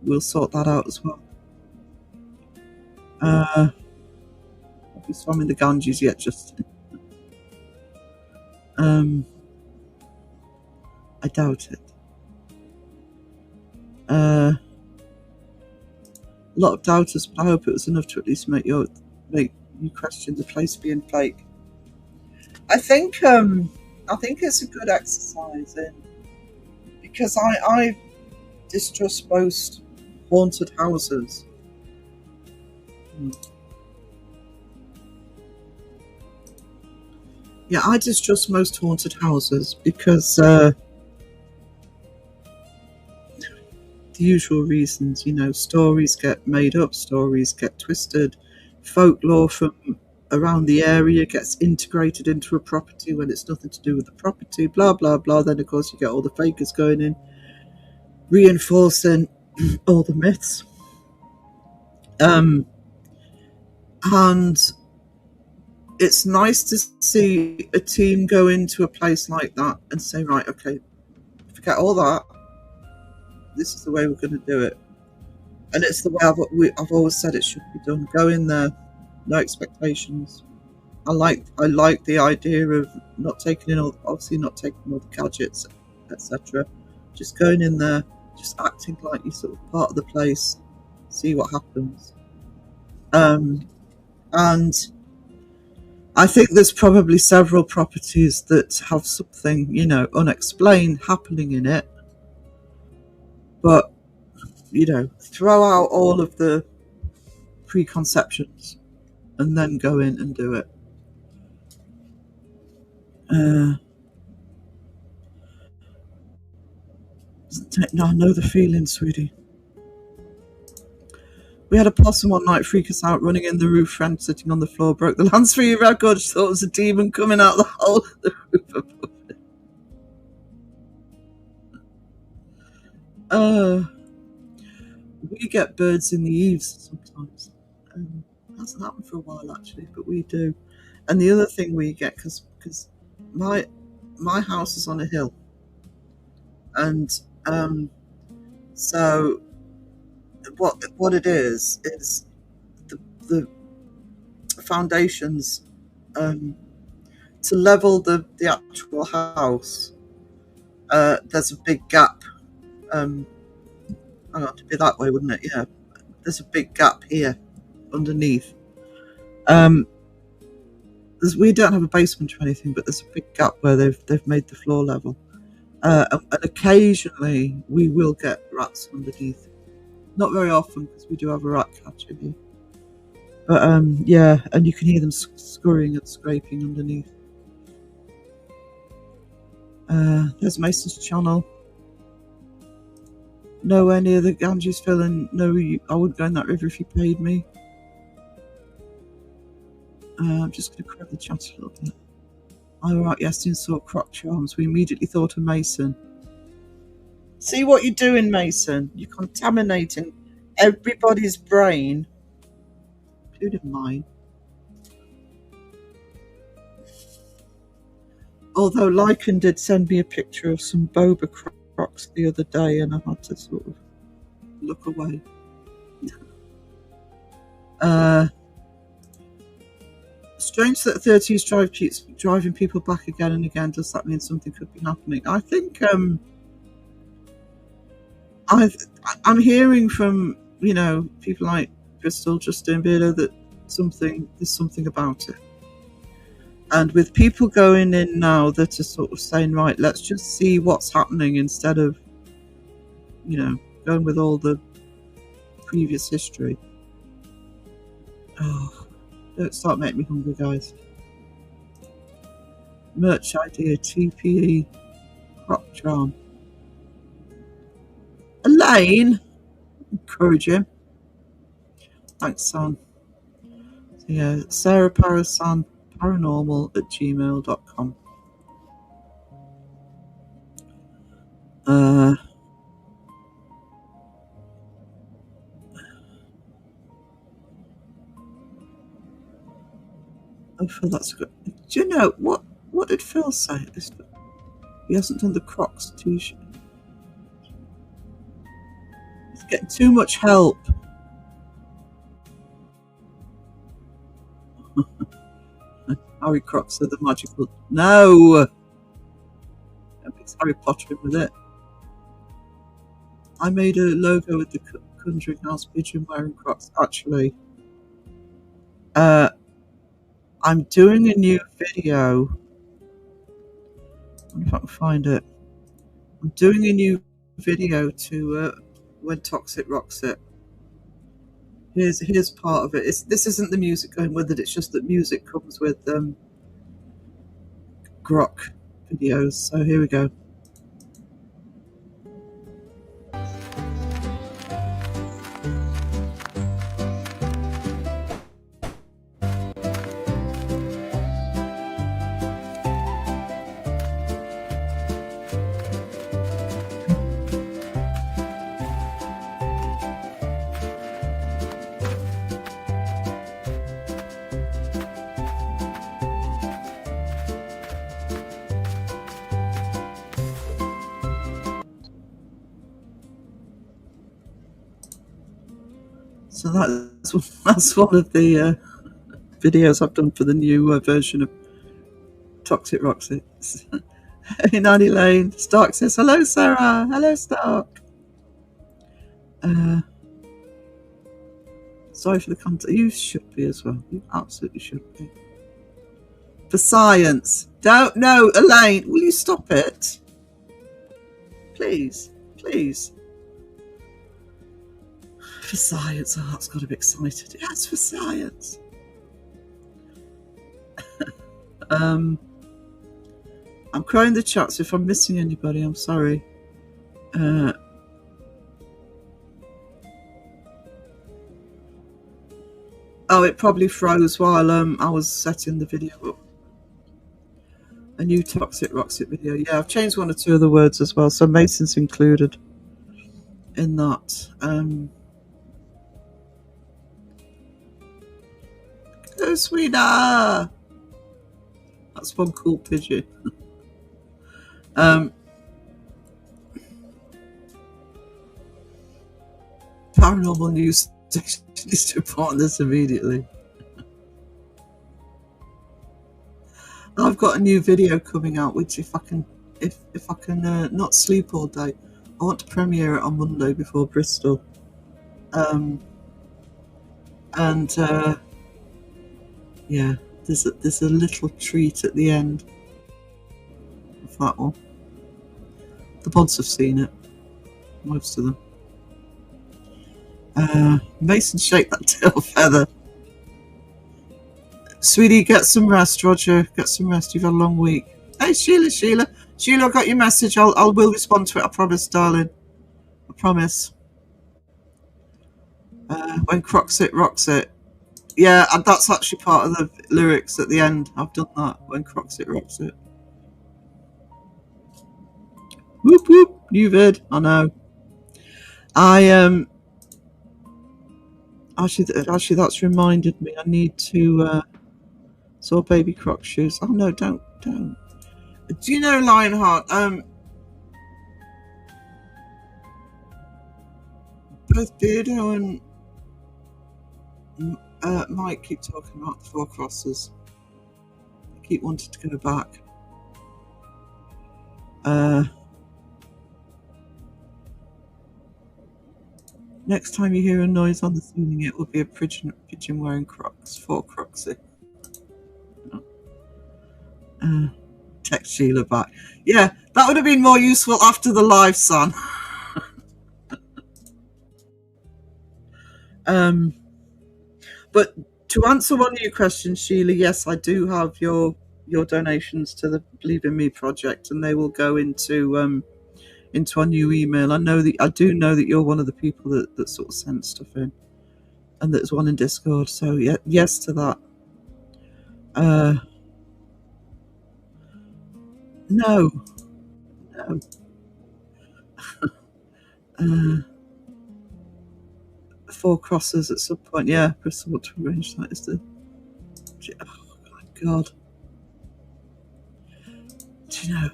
We'll sort that out as well. Have you swam in the Ganges yet, Justin? I doubt it. A lot of doubters, but I hope it was enough to at least make you question the place being fake. I think it's a good exercise because I distrust most haunted houses. Yeah, I distrust most haunted houses because the usual reasons, stories get made up, stories get twisted, folklore from around the area gets integrated into a property when it's nothing to do with the property, blah, blah, blah. Then, of course, you get all the fakers going in, reinforcing all the myths. And it's nice to see a team go into a place like that and say, right, okay, forget all that. This is the way we're going to do it. And it's the way I've always said it should be done. Go in there, no expectations. I like the idea of not taking all the gadgets, etc. Just going in there, just acting like you're sort of part of the place, see what happens. And I think there's probably several properties that have something, unexplained happening in it. But, throw out all of the preconceptions and then go in and do it. No, I know the feeling, sweetie. We had a possum one night freak us out, running in the roof, friend sitting on the floor, broke the hands-free record, just thought it was a demon coming out the hole of the roof above it. We get birds in the eaves sometimes. Hasn't happened for a while actually, but we do. And the other thing we get, because my house is on a hill, and so what it is the foundations to level the actual house. There's a big gap. To be that way, wouldn't it? Yeah, there's a big gap here underneath. We don't have a basement or anything, but there's a big gap where they've made the floor level. And occasionally we will get rats underneath. Not very often, because we do have a rat catcher here. But yeah, and you can hear them scurrying and scraping underneath. There's Mason's channel. Nowhere near the Ganges filling. No, I wouldn't go in that river if you paid me. I'm just going to crowd the chat a little bit. I were out yesterday and saw croc charms. We immediately thought of Mason. See what you're doing, Mason? You're contaminating everybody's brain, including mine. Although Lycan did send me a picture of some boba crocs the other day, and I had to sort of look away. Strange that 30s drive keeps driving people back again and again. Does that mean something could be happening? I think I'm hearing from people like Crystal, Justin Beardo, that there's something about it. And with people going in now that are sort of saying, right, let's just see what's happening instead of going with all the previous history. Oh, Don't start making me hungry, guys. Merch idea, TPE, crop charm. Elaine, encourage him. Thanks, son. So, yeah, Sarah Parasan Paranormal at gmail.com. Oh, Phil, that's good. Do you know what did Phil say? He hasn't done the Crocs t-shirt. He's getting too much help. Harry Crocs are the magical. No! It's Harry Potter in with it. I made a logo with the Conjuring House pigeon wearing Crocs. Actually, I'm doing a new video. I wonder if I can find it. I'm doing a new video to When Toxic Rocks It. Here's part of it. This isn't the music going with it. It's just that music comes with grok videos. So here we go. So that's one of the videos I've done for the new version of Toxic Rocks It. Hey, Nanny Lane. Stark says, hello, Sarah. Hello, Stark. Sorry for the content. You should be as well. You absolutely should be. For science. Don't know, Elaine. Will you stop it? Please. Please. For science. Oh, that's got to be excited. Yes, for science. I'm crowing the chat, so if I'm missing anybody, I'm sorry. Oh, it probably froze while I was setting the video up. A new Toxic Rocks It video. Yeah, I've changed one or two of the words as well, so Mason's included in that. Go, sweetheart! That's one cool pigeon. Paranormal news station needs to report on this immediately. I've got a new video coming out, which if I can not sleep all day, I want to premiere it on Monday before Bristol. Yeah, there's a little treat at the end of that one. The pods have seen it, most of them. Mason, shake that tail feather. Sweetie, get some rest. Roger, get some rest. You've had a long week. Hey, Sheila, I got your message. I will respond to it. I promise, darling. I promise. When Crocs It, Rocks It. Yeah, and that's actually part of the lyrics at the end. I've done that. When Crocs It, Rocks It. Whoop whoop. New vid. I know. Actually, that's reminded me. I need to saw baby Croc shoes. Oh no, don't. Do you know, Lionheart? Both Beardo and Mike keep talking about the Four Crosses. I keep wanting to go back. Next time you hear a noise on the ceiling, it will be a pigeon wearing Crocs. Four Crocs. Text Sheila back. Yeah, that would have been more useful after the live, son. But To answer one of your questions, Sheila, yes, I do have your donations to the Believe in Me project, and they will go into our new email. I do know that you're one of the people that sort of sent stuff in, and there's one in Discord. So yeah, yes to that. No. Four crosses at some point. Yeah, Bristol want to arrange that. Is the oh my God. Do you know?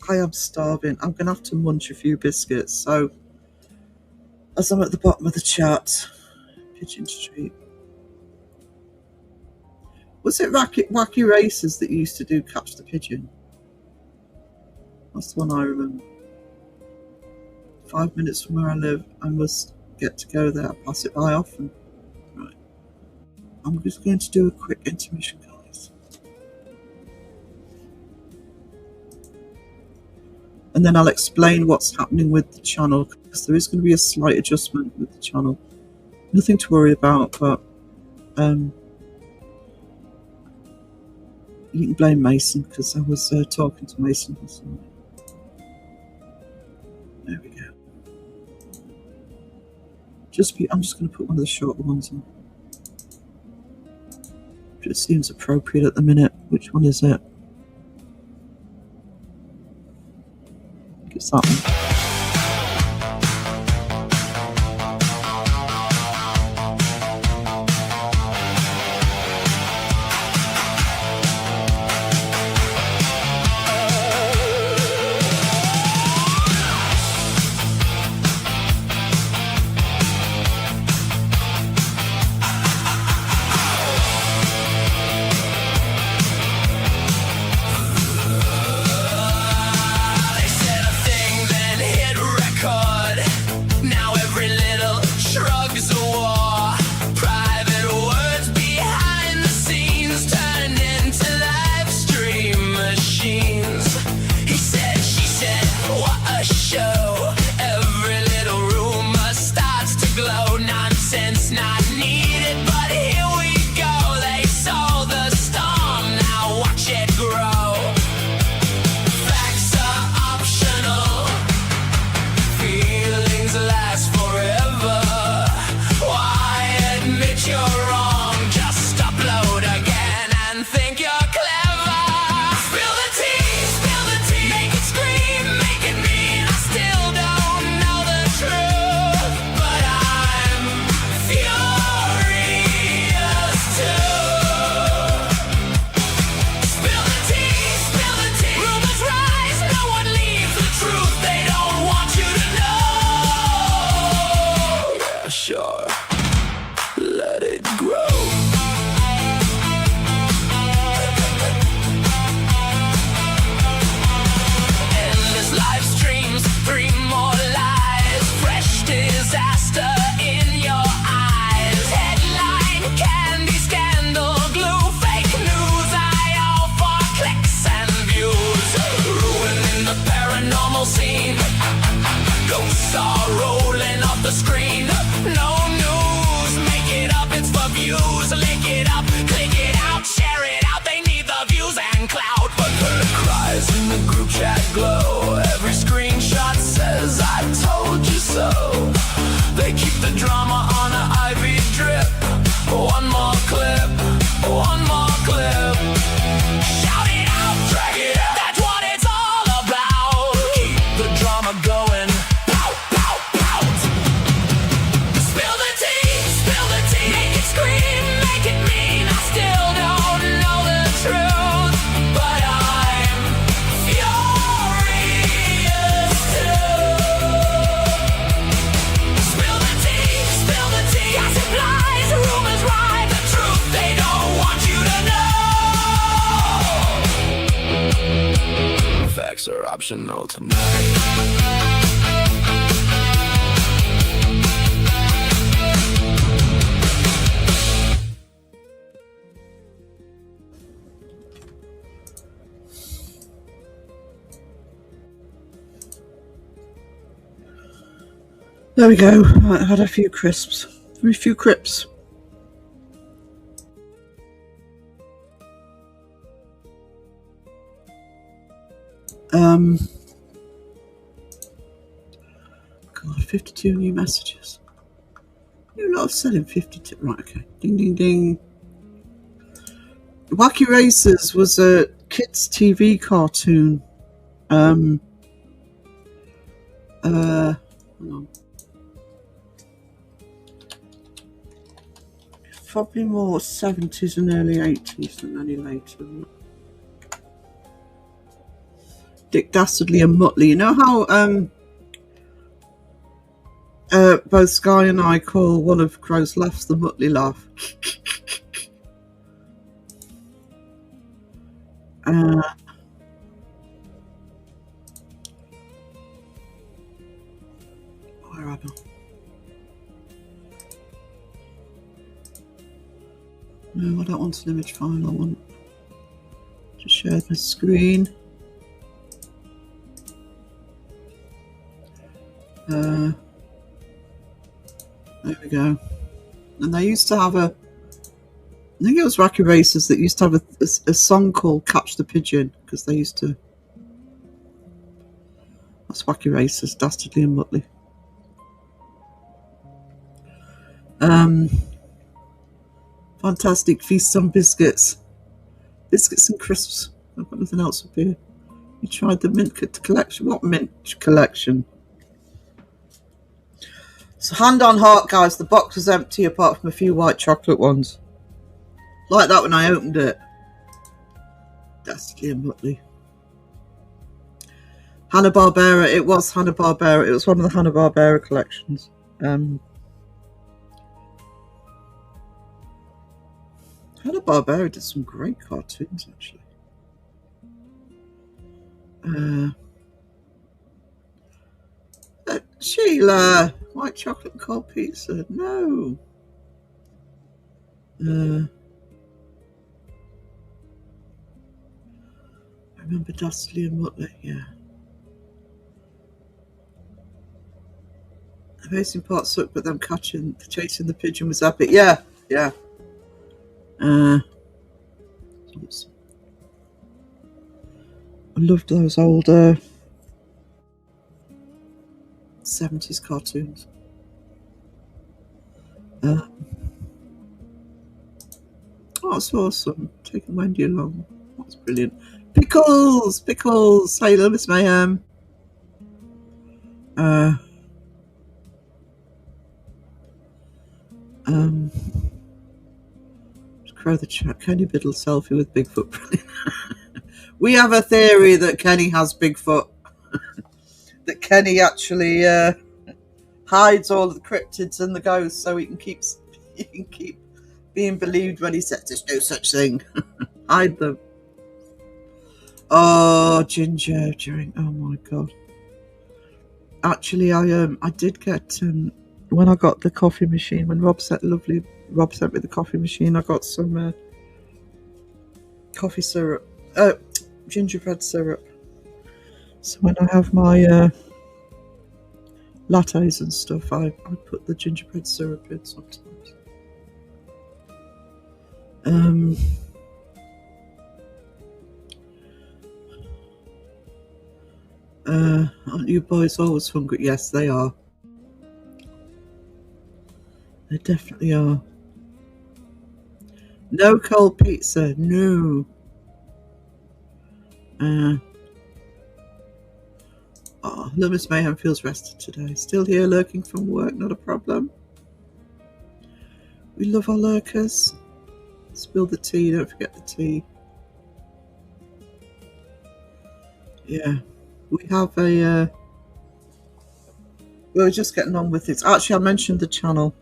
I am starving. I'm going to have to munch a few biscuits. So, as I'm at the bottom of the chat, Pigeon Street. Was it Wacky Races that used to do Catch the Pigeon? That's the one I remember. 5 minutes from where I live. I must get to go there. I pass it by often. Right. I'm just going to do a quick intermission, guys. And then I'll explain what's happening with the channel, because there is going to be a slight adjustment with the channel. Nothing to worry about, but you can blame Mason, because I was talking to Mason this morning. There we go. I'm just going to put one of the shorter ones on. It seems appropriate at the minute. Which one is it? I think it's that one. Are optional tonight. There we go. I had a few crisps. Very few crypts. God, 52 new messages. You're not selling 52. Right, okay. Ding, ding, ding. Wacky Racers was a kids' TV cartoon. Hang on. Probably more 70s and early 80s than any later. Dick Dastardly and Muttley. You know how both Sky and I call one of Crow's laughs the Muttley laugh? Where am I? No, I don't want an image file. I want to share the screen. There we go. And they used to have I think it was Wacky Racers that used to have a song called Catch the Pigeon, because they used to. That's Wacky Racers, Dastardly and Muttley. Fantastic Feast on Biscuits. Biscuits and crisps. I've got nothing else up here. You tried the mint collection. What mint collection? So hand on heart, guys, the box was empty apart from a few white chocolate ones. Like that when I opened it. Dastardly and Muttley. Hanna-Barbera. It was Hanna-Barbera. It was one of the Hanna-Barbera collections. Hanna-Barbera did some great cartoons, actually. Sheila, white chocolate and cold pizza. No. I remember Dastardly and Muttley, yeah. Amazing part sucked, but them chasing the pigeon was epic. Yeah, yeah. I loved those old 70s cartoons. Oh, it's awesome. Taking Wendy along. That's brilliant. Pickles! Pickles! Hey, hello, Miss Mayhem. Crow the chat. Kenny Biddle selfie with Bigfoot. Brilliant. We have a theory that Kenny has Bigfoot. That Kenny actually hides all of the cryptids and the ghosts so he can keep being believed when he says there's no such thing. Hide them. Oh, Ginger during. Oh my god. Actually, I did get when I got the coffee machine, when Rob sent me the coffee machine, I got some coffee syrup, gingerbread syrup. So when I have my lattes and stuff, I put the gingerbread syrup in sometimes. Aren't you boys always hungry? Yes, they are. They definitely are. No cold pizza, no. Oh, Loomis Mayhem feels rested today. Still here lurking from work, not a problem. We love our lurkers. Spill the tea, don't forget the tea. Yeah, we have a... we're just getting on with it. Actually, I mentioned the channel.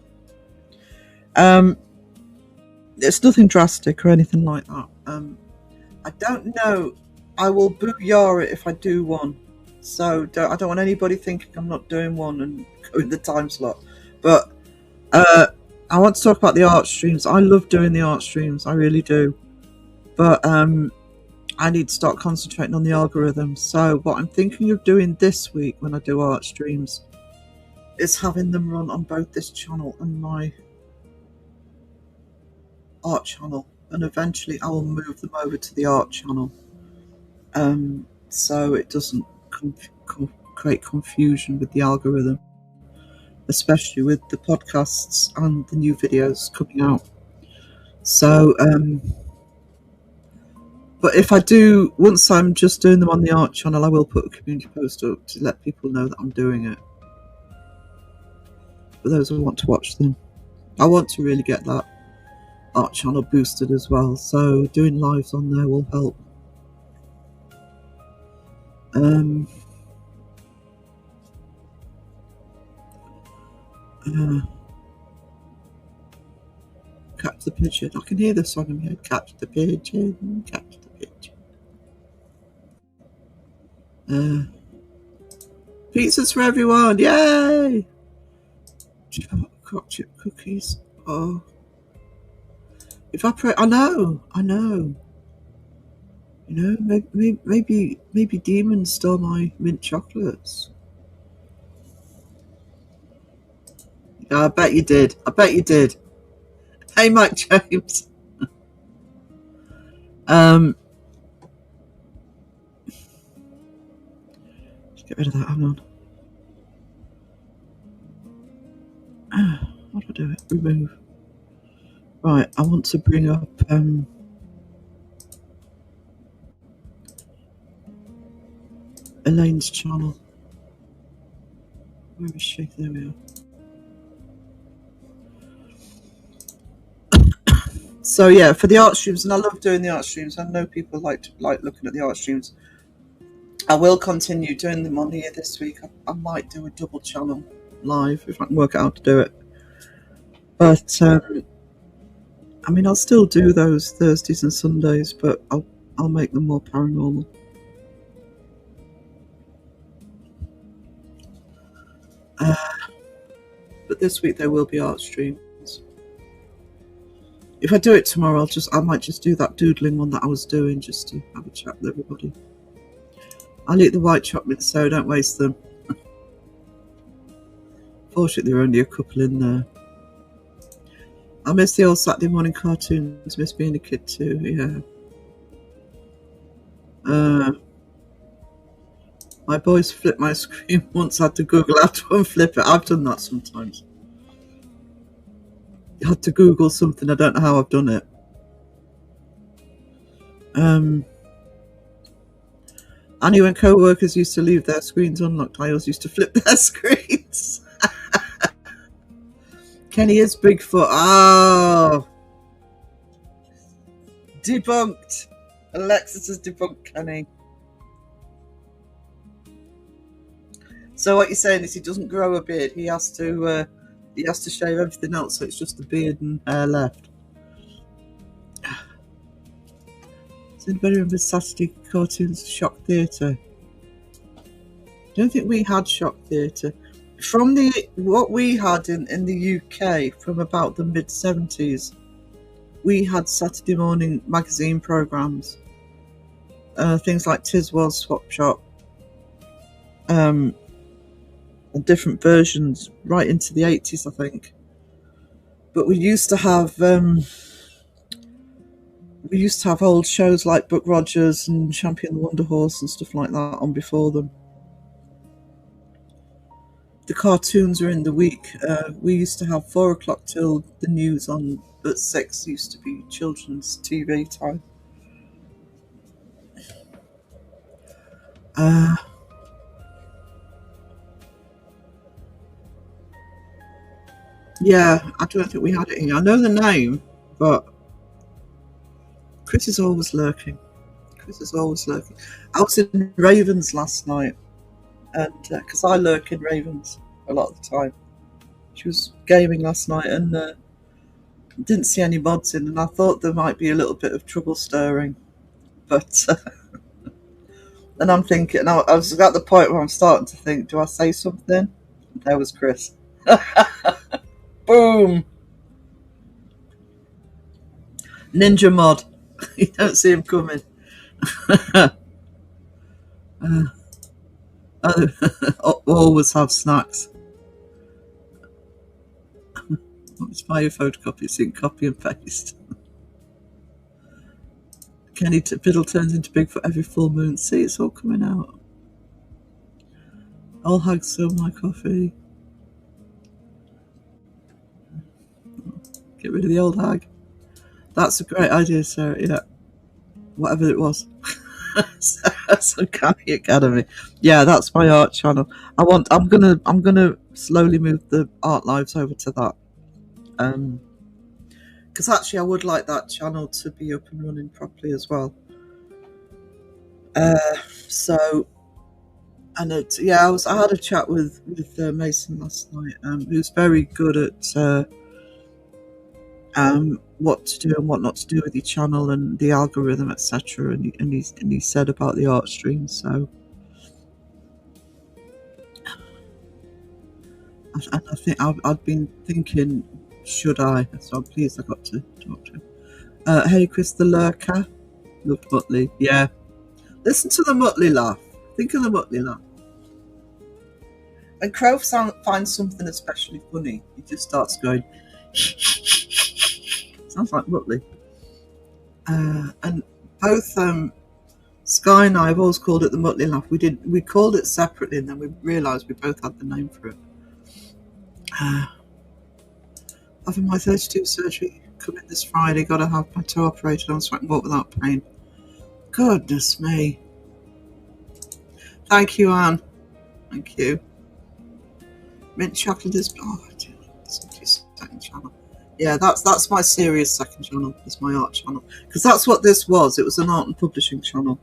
It's nothing drastic or anything like that. I don't know. I will booyah it if I do one. So I don't want anybody thinking I'm not doing one and go in the time slot. But I want to talk about the art streams. I love doing the art streams. I really do. But I need to start concentrating on the algorithm. So what I'm thinking of doing this week when I do art streams is having them run on both this channel and my art channel, and eventually I will move them over to the art channel, so it doesn't create confusion with the algorithm, especially with the podcasts and the new videos coming out. So, but if I do, once I'm just doing them on the art channel, I will put a community post up to let people know that I'm doing it. For those who want to watch them, I want to really get that art channel boosted as well, so doing lives on there will help. Catch the pigeon. I can hear the song in my head. Catch the pigeon, catch the pigeon. Pizzas for everyone, yay! Chocolate chip cookies. Oh, if I pray, I know. You know, maybe demons stole my mint chocolates. Yeah, I bet you did. Hey, Mike James. Let's get rid of that. Hang on. How do I do it? Remove. Right, I want to bring up Elaine's channel. Where is she? There we are. So yeah, for the art streams, and I love doing the art streams. I know people like looking at the art streams. I will continue doing them on here this week. I might do a double channel live if I can work out how to do it. But I mean, I'll still do those Thursdays and Sundays, but I'll make them more paranormal. But this week there will be art streams. If I do it tomorrow, I might just do that doodling one that I was doing, just to have a chat with everybody. I'll eat the white chocolates, so don't waste them. Fortunately, there are only a couple in there. I miss the old Saturday morning cartoons. Miss being a kid too. Yeah. My boys flipped my screen once. I had to Google how to unflip it. I've done that sometimes. I had to Google something. I don't know how I've done it. Annie, when co-workers used to leave their screens unlocked, I always used to flip their screens. Kenny is Bigfoot. Oh. Debunked. Alexis has debunked Kenny. So what you're saying is he doesn't grow a beard. He has to shave everything else, so it's just the beard and hair left. Does anybody remember Saturday cartoons Shock Theatre? I don't think we had Shock Theatre. From what we had in the UK from about the mid-70s, we had Saturday morning magazine programmes. Things like Tiswas, Swap Shop, and different versions right into the 80s, I think. But we used to have old shows like Buck Rogers and Champion the Wonder Horse and stuff like that on before them. The cartoons were in the week. We used to have 4 o'clock till the news on at 6 used to be children's TV time. Yeah, I don't think we had it here. I know the name, but Chris is always lurking. I was in Ravens last night, and because I lurk in Ravens a lot of the time. She was gaming last night and didn't see any mods in, and I thought there might be a little bit of trouble stirring, but and I'm thinking, I was at the point where I'm starting to think, do I say something? There was Chris. Boom! Ninja mod. You don't see him coming. Always have snacks. It's my photocopy, it's in copy and paste. Fiddle turns into Bigfoot every full moon. See, it's all coming out. All hags sell my coffee. Get rid of the old hag. That's a great idea, Sarah. Yeah, whatever it was. Uncanny Academy. Yeah, that's my art channel. I'm gonna slowly move the art lives over to that. Because actually, I would like that channel to be up and running properly as well. So. And I had a chat with Mason last night, who's very good at what to do and what not to do with your channel and the algorithm, etc. And he said about the art stream. So, and I think I've been thinking, should I? So I'm pleased I got to talk to him. Hey, Chris the Lurker, loved Muttley. Yeah, listen to the Muttley laugh. Think of the Muttley laugh. When Crow finds something especially funny, he just starts going. Sounds like Muttley. And both Sky and I have always called it the Muttley laugh. We called it separately, and then we realised we both had the name for it. Having my 32 surgery coming this Friday, got to have my toe operated on so I can walk without pain. Goodness me. Thank you, Anne. Thank you. Mint chocolate is second channel. Yeah, that's my serious second channel. It's my art channel, because that's what this was. It was an art and publishing channel.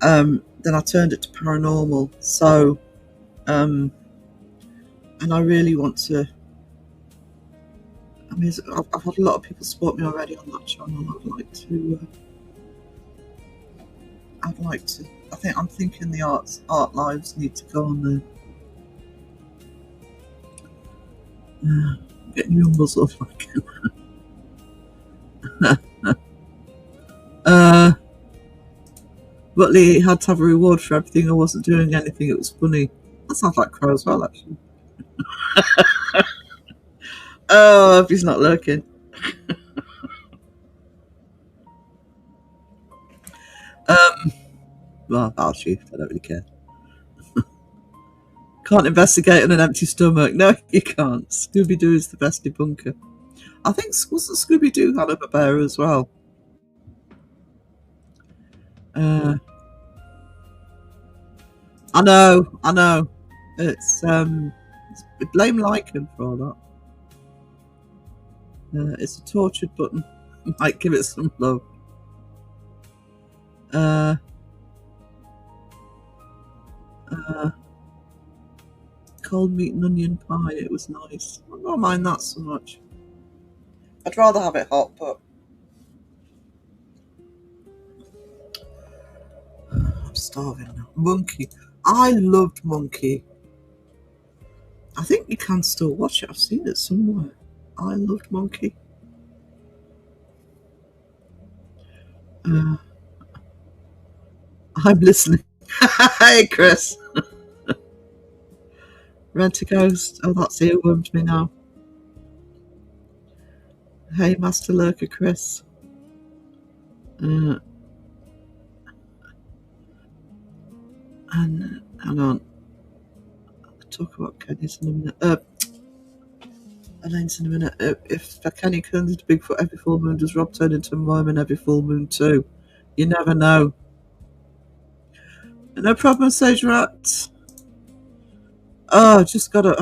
Then I turned it to paranormal. So, and I really want to. I mean, I've had a lot of people support me already on that channel. I'm thinking the art lives need to go on there. Getting your muzzle back. Muttley had to have a reward for everything. I wasn't doing anything. It was funny. That sounds like Crow as well, actually. Oh, if he's not lurking. Well, I'll shoot. I don't really care. Can't investigate on an empty stomach. No, you can't. Scooby-Doo is the best debunker. I think wasn't Scooby-Doo Hanna-Barbera as well. I know. It's blame Lycan for all that. It's a tortured button. Might give it some love. Cold meat and onion pie. It was nice. I don't mind that so much. I'd rather have it hot, but I'm starving now. Monkey. I loved Monkey. I think you can still watch it. I've seen it somewhere. I loved Monkey. I'm listening. Hey, Chris. Rent a Ghost. Oh, that's earwormed me now. Hey, Master Lurker, Chris. And hang on. I'll talk about Kenny's in a minute. Elaine's in a minute. If Kenny turns into Bigfoot every full moon, does Rob turn into a Mormon every full moon too? You never know. No problem, Sage Rat. Oh,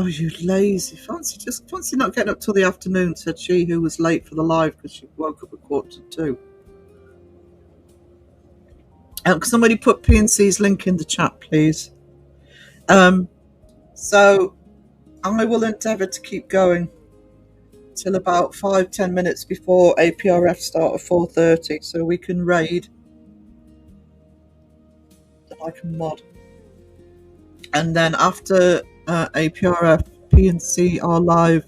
you lazy. Fancy not getting up till the afternoon, said she, who was late for the live because she woke up at 1:45. Can somebody put PNC's link in the chat, please? So I will endeavour to keep going till about 5-10 minutes before APRF start at 4:30, so we can raid. Then I can mod. And then after APRF, PNC are live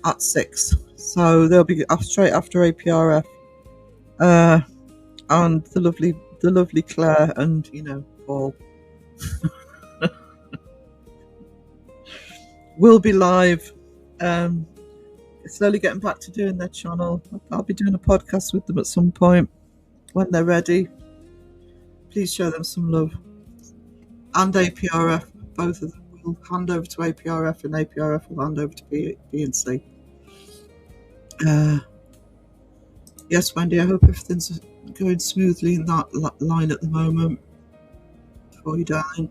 at 6. So they'll be straight after APRF. And the lovely Claire and, Paul will be live. Slowly getting back to doing their channel. I'll be doing a podcast with them at some point. when they're ready, please show them some love. And APRF, both of them will hand over to APRF, and APRF will hand over to B&C. Yes, Wendy, I hope everything's going smoothly in that line at the moment for you, darling.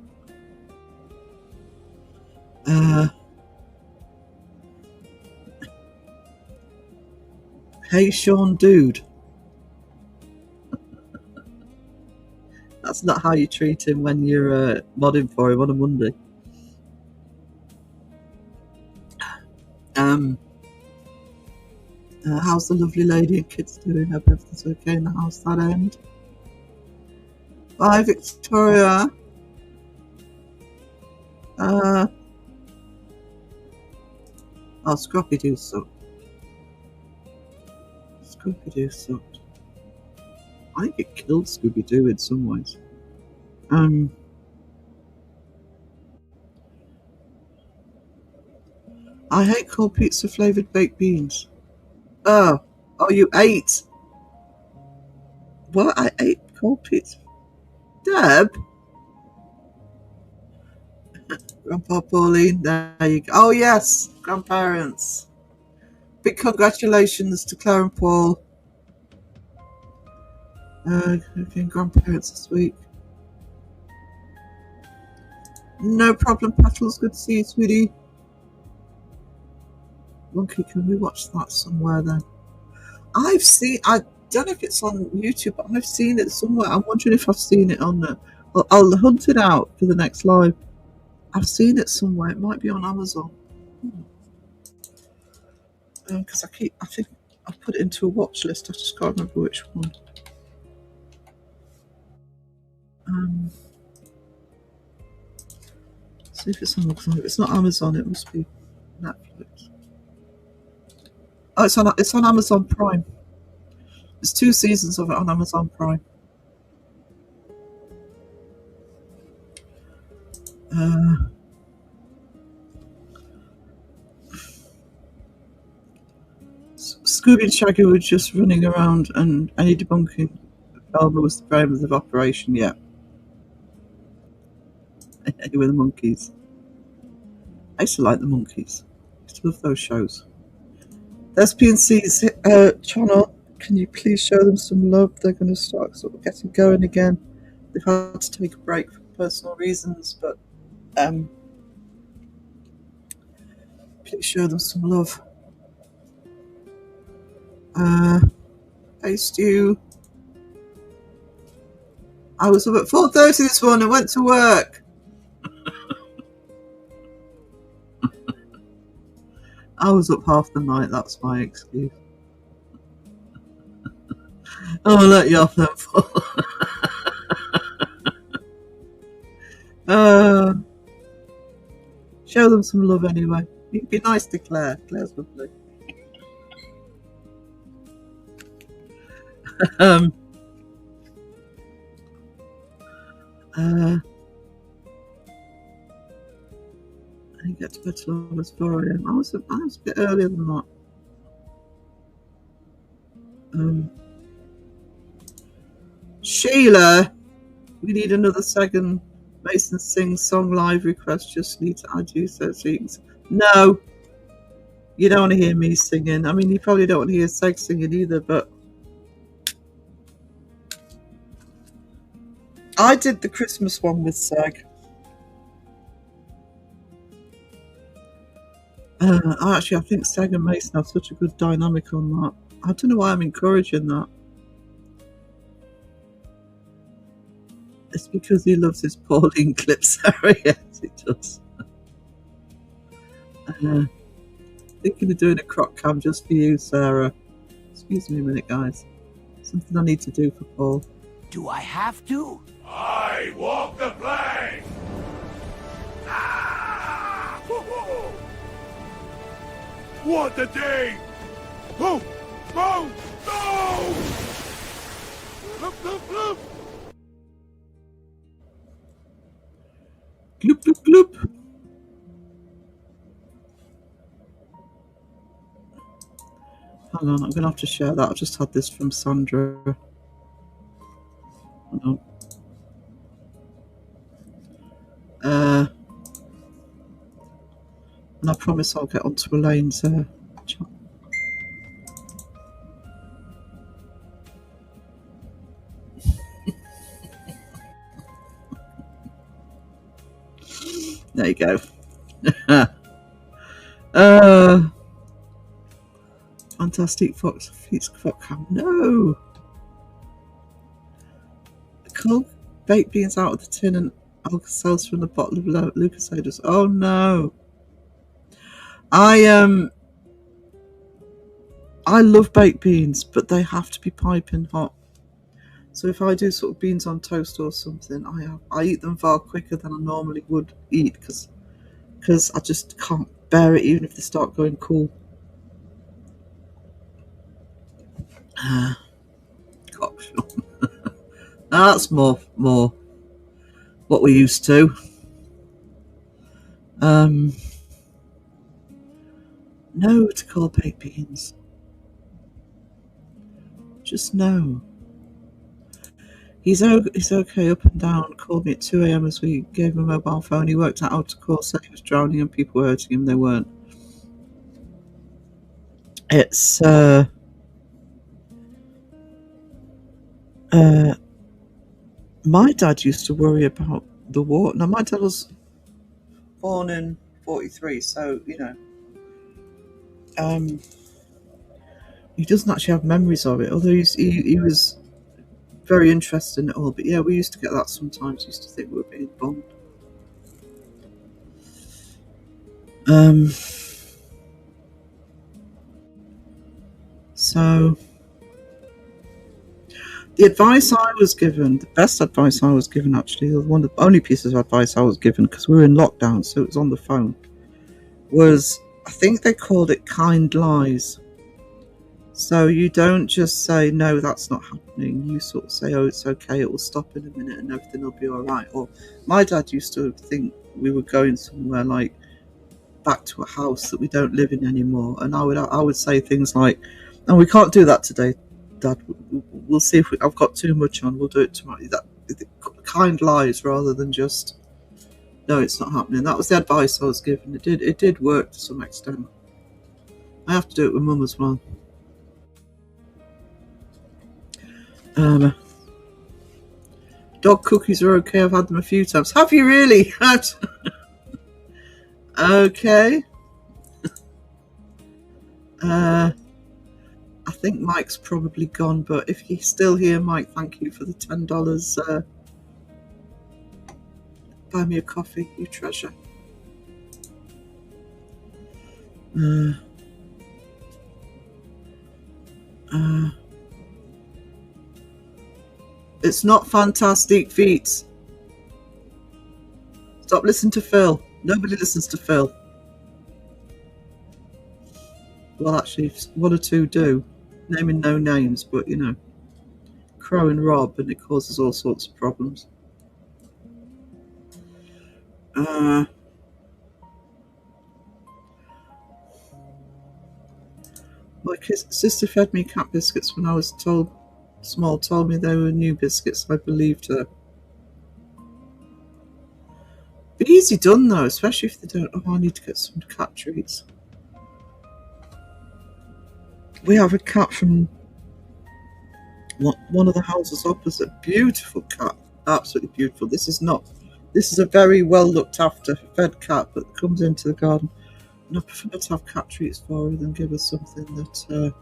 Hey, Sean Dude. That's not how you treat him when you're modding for him on a Monday. How's the lovely lady and kids doing? Hope everything's okay in the house that end. Bye, Victoria. Oh, Scrappy Doo sucked. Scooby Doo sucked. I think it killed Scooby Doo in some ways. I hate cold pizza flavoured baked beans. Oh, you ate? What? I ate cold pizza. Deb? Grandpa Pauline, there you go. Oh, yes, grandparents. Big congratulations to Claire and Paul. Okay, grandparents this week. No problem, Petals. Good to see you, sweetie. Monkey, can we watch that somewhere then? I don't know if it's on YouTube, but I've seen it somewhere. I'm wondering if I've seen it on the. I'll hunt it out for the next live. I've seen it somewhere. It might be on Amazon. Because I think I've put it into a watch list. I just can't remember which one. See if it's on Amazon. If it's not Amazon, it must be Netflix. Oh, it's on Amazon Prime. There's 2 seasons of it on Amazon Prime. Scooby and Shaggy were just running around, and any debunking Velma was the brains of operation. Yeah, they were the monkeys. I used to like the monkeys. I used to love those shows. There's PNC's channel. Can you please show them some love? They're going to start sort of getting going again. They've had to take a break for personal reasons, but please show them some love. Hey Stu. I was up at 4:30 this morning, went to work. I was up half the night, that's my excuse. I'll let you off then, Paul. Show them some love anyway. You'd be nice to Claire. Claire's lovely. I didn't get to bed till almost 4 a.m. I was a bit earlier than that. Sheila, we need another second Mason Sing song live request. Just need to add you so you can. No, you don't want to hear me singing. I mean, you probably don't want to hear Seg singing either, but I did the Christmas one with Seg. I think Seg and Mason have such a good dynamic on that. I don't know why I'm encouraging that. It's because he loves his Pauline clips, Sarah. Yes, he does. Thinking of doing a croc cam just for you, Sarah. Excuse me a minute, guys. Something I need to do for Paul. Do I have to? I walk the plank! Ah! Woo-hoo! What a day! Oh! Oh! No! Look, look, look! Gloop, gloop, gloop. Hang on, I'm going to have to share that. I just had this from Sandra. No. And I promise I'll get onto Elaine's chat. There you go. Fantastic Fox Cam. No. Cold baked beans out of the tin and Alka-Seltzer from the bottle of Lucasade. Oh no. I love baked beans, but they have to be piping hot. So if I do sort of beans on toast or something, I eat them far quicker than I normally would eat because I just can't bear it even if they start going cool. Gosh. That's more what we're used to. No to call baked beans. Just no. He's okay up and down. Called me at 2 a.m. as we gave him a mobile phone. He worked out how to call, said he was drowning and people were hurting him. They weren't. It's my dad used to worry about the war. Now my dad was born in 43, so you know, he doesn't actually have memories of it. Although he was very interested in it all. But yeah, we used to get that sometimes. We used to think we were being bombed. So the advice I was given, the best advice I was given actually, one of the only pieces of advice I was given, because we were in lockdown, so it was on the phone, was, I think they called it kind lies. So you don't just say, no, that's not happening. You sort of say, oh, it's okay, it will stop in a minute and everything will be all right. Or my dad used to think we were going somewhere like back to a house that we don't live in anymore. And I would say things like, no, we can't do that today, Dad. We'll see if I've got too much on. We'll do it tomorrow. That kind lies rather than just, no, it's not happening. That was the advice I was given. It did work to some extent. I have to do it with Mum as well. Dog cookies are okay. I've had them a few times. Have you really? Okay. I think Mike's probably gone, but if he's still here, Mike, thank you for the $10. Buy me a coffee, you treasure. It's not Fantastic Feats. Stop listening to Phil. Nobody listens to Phil. Well, actually, one or two do. Naming no names, but you know, Crow and Rob, and it causes all sorts of problems. My sister fed me cat biscuits when I was small, told me they were new biscuits. I believed her. But easy done though, especially if they don't. Oh, I need to get some cat treats. We have a cat from one of the houses opposite. Beautiful cat, absolutely beautiful. This is a very well looked after fed cat that comes into the garden. And I prefer to have cat treats for her than give her something that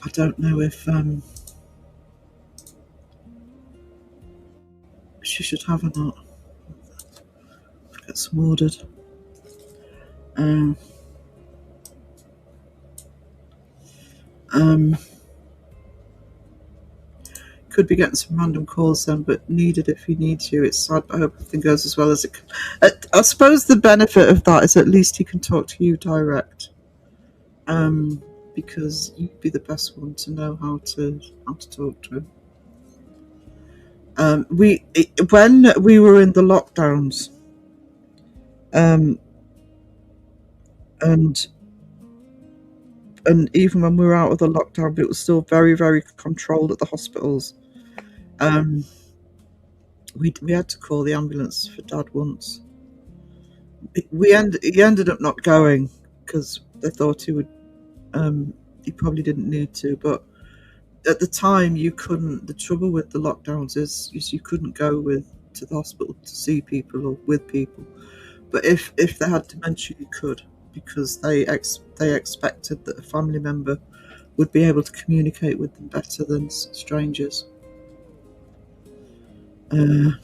I don't know if she should have or not. Get some ordered. Could be getting some random calls then, but needed if he needs you. It's sad, but I hope everything goes as well as it can. I suppose the benefit of that is at least he can talk to you direct, because you'd be the best one to know how to talk to him. When we were in the lockdowns, and even when we were out of the lockdown, it was still very, very controlled at the hospitals. We had to call the ambulance for Dad once. He ended up not going because they thought he would. He probably didn't need to, but at the time you couldn't. The trouble with the lockdowns is you couldn't go to the hospital to see people or with people. But if they had dementia, you could, because they expected that a family member would be able to communicate with them better than strangers. That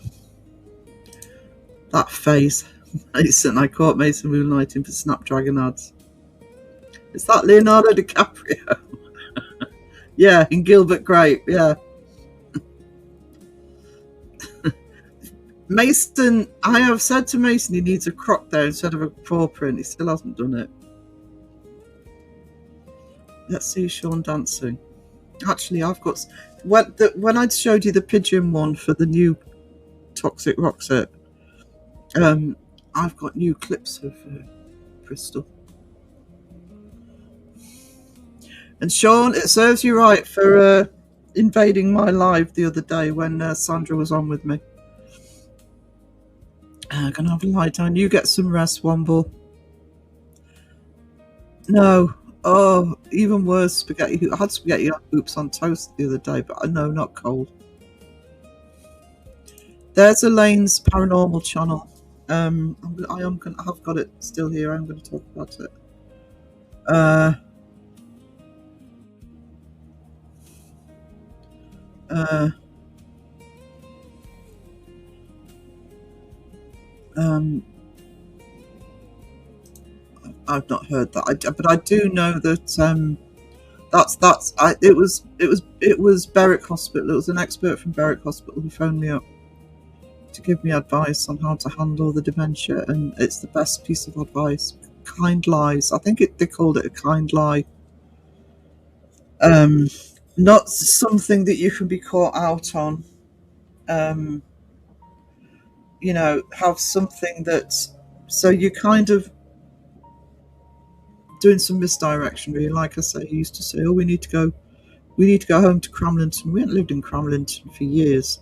face, Mason. I caught Mason moonlighting for Snapdragon ads. Is that Leonardo DiCaprio? Yeah, in Gilbert Grape, yeah. Mason, I have said to Mason he needs a crop there instead of a paw print. He still hasn't done it. Let's see Sean dancing. Actually, I've got... When I showed you the pigeon one for the new Toxic Rock set, I've got new clips of Crystal. And Sean, it serves you right for invading my live the other day when Sandra was on with me. I'm going to have a lie down. You get some rest, Womble. No. Oh, even worse, spaghetti. I had spaghetti hoops on toast the other day, but no, not cold. There's Elaine's paranormal channel. I have got it still here. I'm going to talk about it. I've not heard that, but I do know that it was Berwick Hospital. It was an expert from Berwick Hospital who phoned me up to give me advice on how to handle the dementia, and it's the best piece of advice. Kind lies. I think they called it a kind lie. Not something that you can be caught out on. Have something that's so you kind of doing some misdirection, really. Like I say, you used to say, "Oh, we need to go home to Cramlinton." We hadn't lived in Cramlinton for years,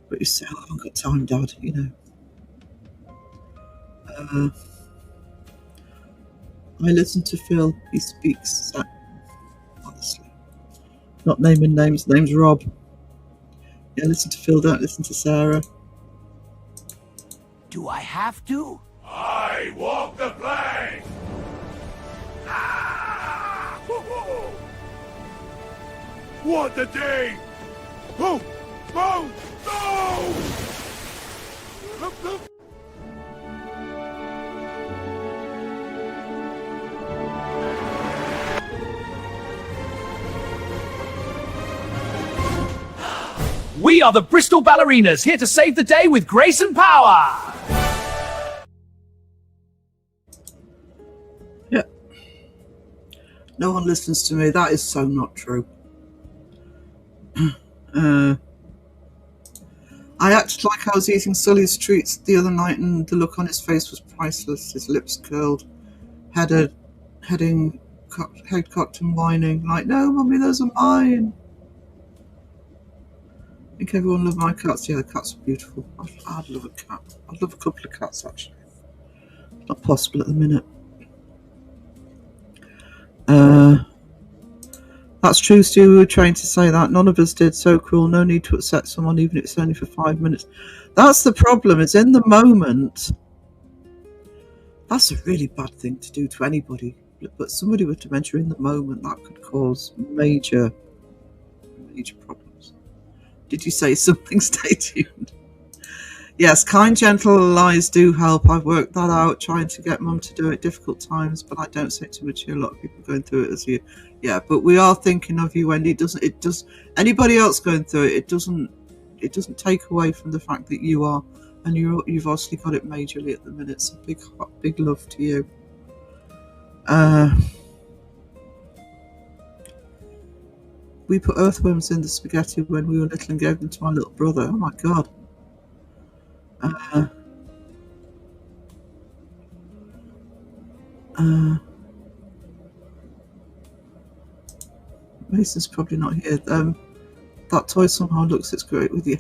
but you say, "Oh, I haven't got time, Dad." I listen to Phil. He speaks. Honestly, not naming names. Name's Rob. Yeah, listen to Phil. Don't listen to Sarah. Do I have to? I walk the plank! Ah! Hoo-hoo! What a day! Oh! Oh! No! Look, look! We are the Bristol Ballerinas, here to save the day with grace and power! Yeah. No one listens to me. That is so not true. I acted like I was eating Sully's treats the other night, and the look on his face was priceless. His lips curled, head cocked and whining, like, "No, Mummy, those are mine." I think everyone loved my cats. Yeah, the cats are beautiful. I'd love a cat. I'd love a couple of cats, actually. It's not possible at the minute. That's true, Stu. We were trained to say that. None of us did. So cruel. No need to upset someone, even if it's only for 5 minutes. That's the problem. It's in the moment. That's a really bad thing to do to anybody. But somebody with dementia in the moment, that could cause major problems. Did you say something? Stay tuned. Yes, kind, gentle lies do help. I've worked that out, trying to get Mum to do it. Difficult times, but I don't say it too much here. A lot of people going through it as you. Yeah, but we are thinking of you, Wendy. It does. Anybody else going through it? It doesn't take away from the fact that you are, and you've obviously got it majorly at the minute. So big love to you. We put earthworms in the spaghetti when we were little and gave them to my little brother. Oh my God. Mason's probably not here. that toy somehow looks it's great with you.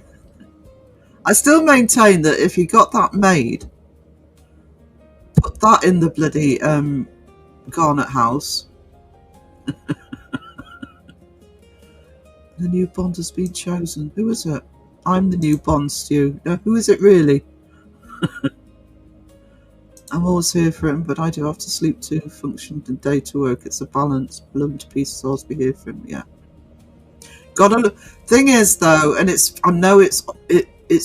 I still maintain that if you got that made, put that in the bloody Garnet house. The new Bond has been chosen. Who is it? I'm the new Bond, Stu. No, who is it really? I'm always here for him, but I do have to sleep too. Function and day to work. It's a balance. Beloved piece, always be here for him. Yeah. Gotta look. Thing is, though, and I know it's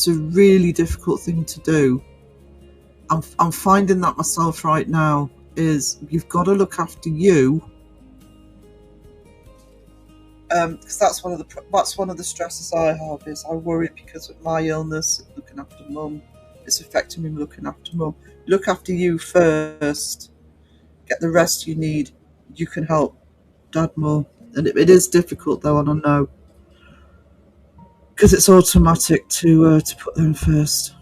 a really difficult thing to do. I'm finding that myself right now. Is you've got to look after you, because that's one of the stresses I have. Is I worry because of my illness, looking after mum. It's affecting me looking after mum. Look after you first. Get the rest you need. You can help Dad more, and it is difficult though, and I know. Because it's automatic to put them first.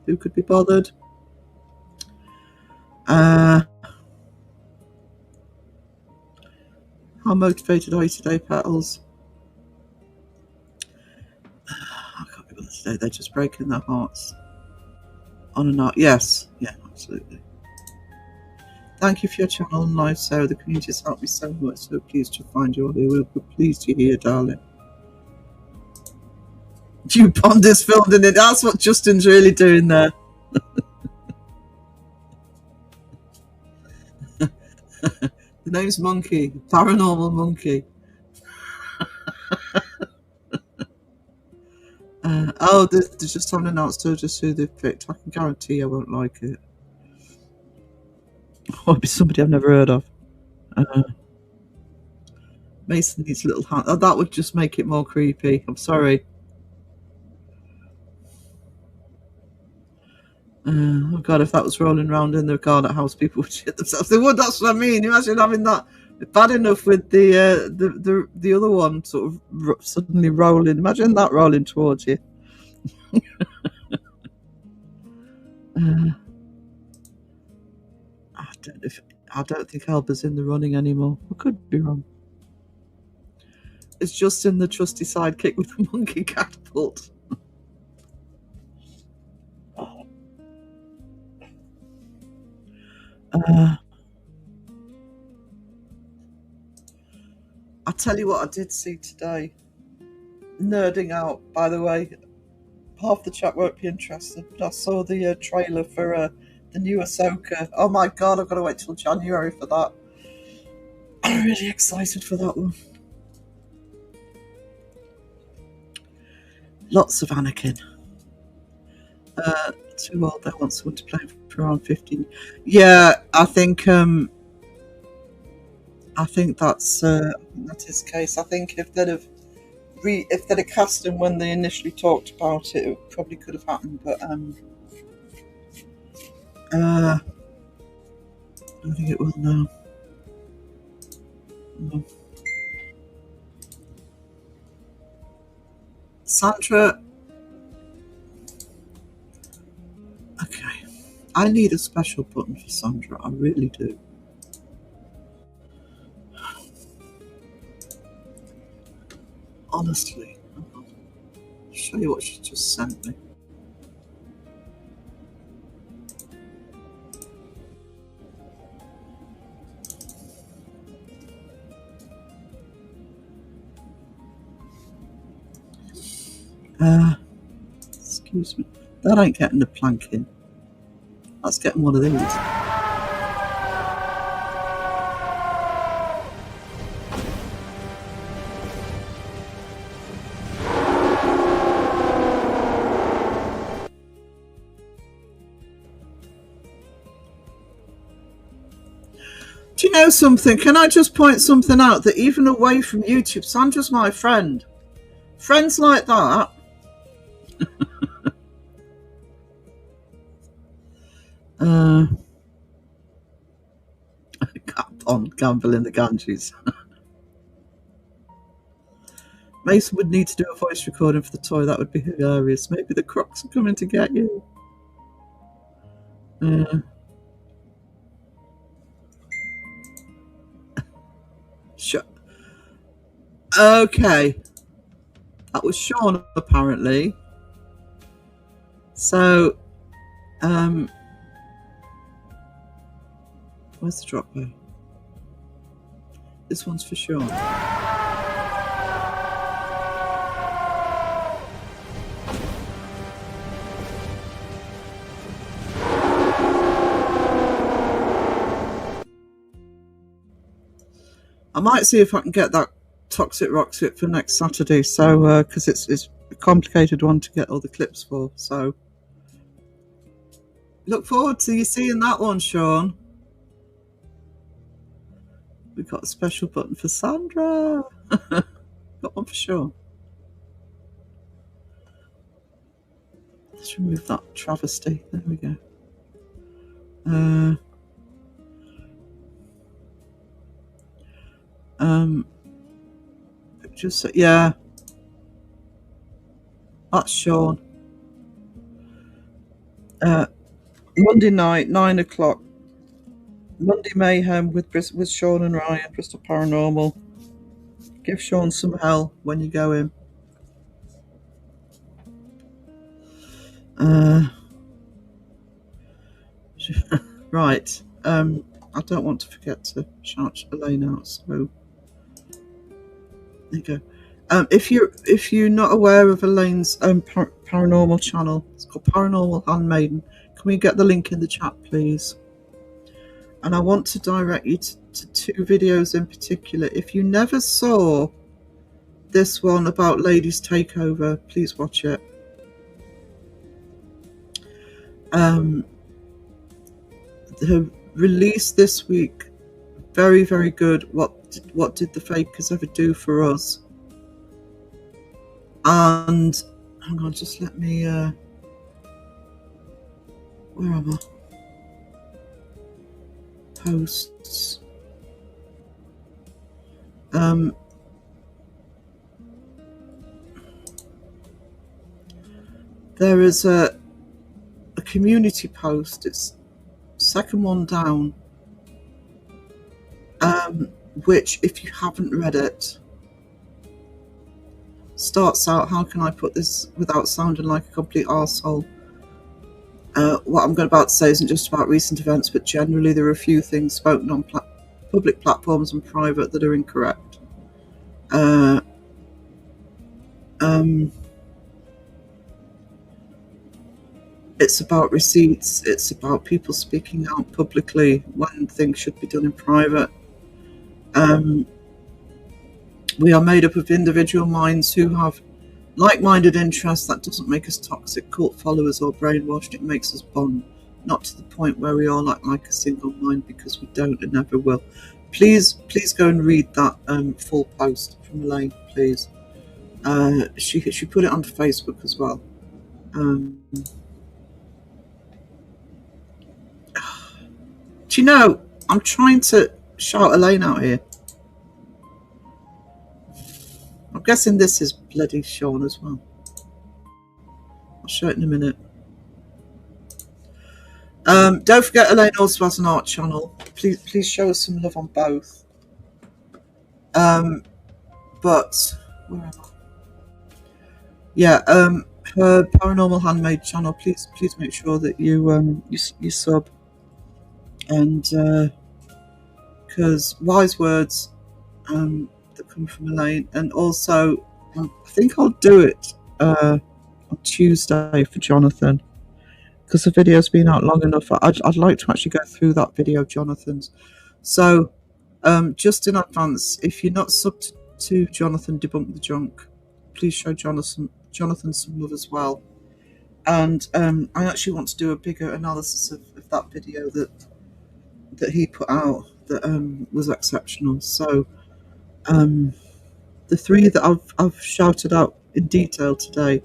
Who could be bothered? How motivated are you today, Petals? I can't be bothered today. They're just breaking their hearts. On and on. Yes. Yeah, absolutely. Thank you for your channel and live, Sarah. The community has helped me so much. So pleased to find you all here. We're pleased you're here, darling. You Bond is filmed in it. That's what Justin's really doing there. The name's Monkey. Paranormal Monkey. They just haven't announced just who they've picked. I can guarantee I won't like it. Or it'll be somebody I've never heard of. Mason needs a little hand. Oh, that would just make it more creepy. I'm sorry. Oh God, if that was rolling around in the Garnet house, people would shit themselves. They would. That's what I mean. Imagine having that. Bad enough with the other one sort of suddenly rolling. Imagine that rolling towards you. I don't think Elba's in the running anymore. I could be wrong. It's just in the trusty sidekick with the monkey catapult. I'll tell you what I did see today. Nerding out, by the way. Half the chat won't be interested, but I saw the trailer for the new Ahsoka. Oh my God, I've got to wait till January for that. I'm really excited for that one. Lots of Anakin. Too old, I want someone to play for around 15. Yeah, I think that's his case. I think if they'd have cast him when they initially talked about it, it probably could have happened. But I don't think it will now. No. Sandra. Okay, I need a special button for Sandra. I really do. Honestly, I'll show you what she just sent me. Excuse me. That ain't getting the plank in. That's getting one of these. Do you know something? Can I just point something out that even away from YouTube, Sandra's my friend. Friends like that. On gamble in the Ganges. Mason would need to do a voice recording for the toy. That would be hilarious. Maybe the Crocs are coming to get you. Sure. Okay. That was Sean, apparently. So, where's the drop bow? This one's for Sean. I might see if I can get that Toxic Rocks fit for next Saturday. So, because it's a complicated one to get all the clips for. So, look forward to you seeing that one, Sean. We got a special button for Sandra. Got one for Sean. Let's remove that travesty. There we go. Just yeah, that's Sean. Monday night, 9 o'clock. Monday Mayhem with Sean and Ryan, Bristol Paranormal. Give Sean some hell when you go in. Right. I don't want to forget to shout Elaine out, so there you go. If you're not aware of Elaine's paranormal channel, it's called Paranormal Handmaiden. Can we get the link in the chat, please? And I want to direct you to two videos in particular. If you never saw this one about Ladies Takeover, please watch it. The release this week, very, very good. What did the Fakers ever do for us? And hang on, just let me where am I? Posts. There is a community post. It's second one down, which, if you haven't read it, starts out, how can I put this without sounding like a complete arsehole? What I'm about to say isn't just about recent events, but generally there are a few things spoken on public platforms and private that are incorrect. It's about receipts. It's about people speaking out publicly when things should be done in private. We are made up of individual minds who have like-minded interests. That doesn't make us toxic cult followers or brainwashed. It makes us bond, not to the point where we all act like a single mind, because we don't and never will. Please go and read that full post from Elaine, please. She put it onto Facebook as well. Do you know, I'm trying to shout Elaine out here. I'm guessing this is bloody Sean as well. I'll show it in a minute. Don't forget, Elaine also has an art channel. Please show us some love on both. But where am I? Yeah, her Paranormal Handmade channel. Please make sure that you sub. And because wise words that come from Elaine, and also I think I'll do it on Tuesday for Jonathan, because the video's been out long enough. I'd like to actually go through that video, Jonathan's. So just in advance, if you're not subbed to Jonathan Debunk the Junk, please show Jonathan some love as well. And I actually want to do a bigger analysis of that video that he put out that was exceptional. So the three that I've shouted out in detail today,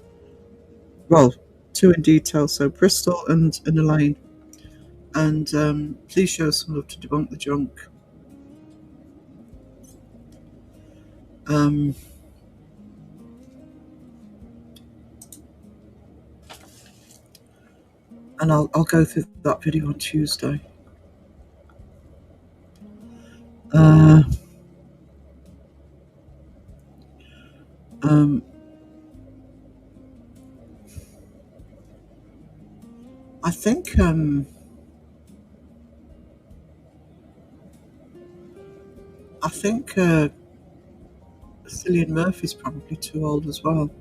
well, two in detail, so Bristol and Elaine, and please show some love to Debunk the Junk. And I'll go through that video on Tuesday. I think Cillian Murphy's probably too old as well.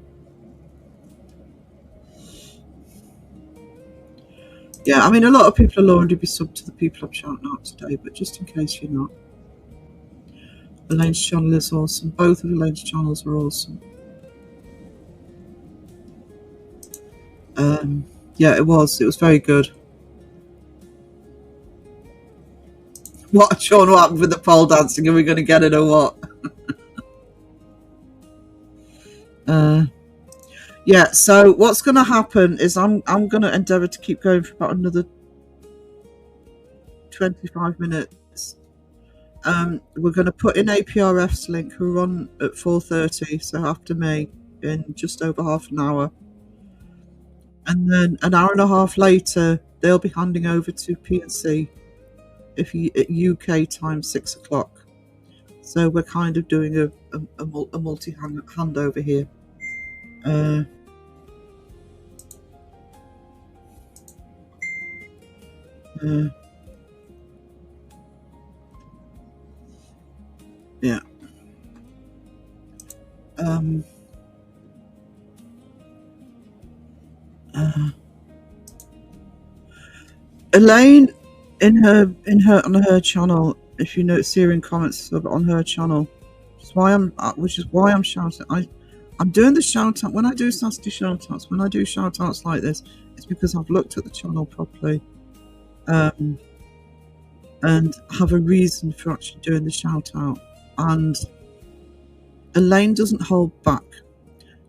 Yeah, I mean, a lot of people will already be subbed to the people I'm shouting out today, but just in case you're not. Elaine's channel is awesome. Both of Elaine's channels are awesome. Yeah, it was very good. What, Sean, what happened with the pole dancing? Are we going to get it or what? Yeah, so what's going to happen is I'm going to endeavour to keep going for about another 25 minutes. We're going to put in APRF's link, who run at 4:30, so after me, in just over half an hour. And then an hour and a half later, they'll be handing over to PNC at UK time 6 o'clock. So we're kind of doing a multi-hand handover here. Yeah. Elaine, on her channel, if you notice here in comments on her channel, which is why I'm shouting. I'm doing the shout out when I do Saturday shout outs. When I do shout outs like this, it's because I've looked at the channel properly, and have a reason for actually doing the shout out. And Elaine doesn't hold back.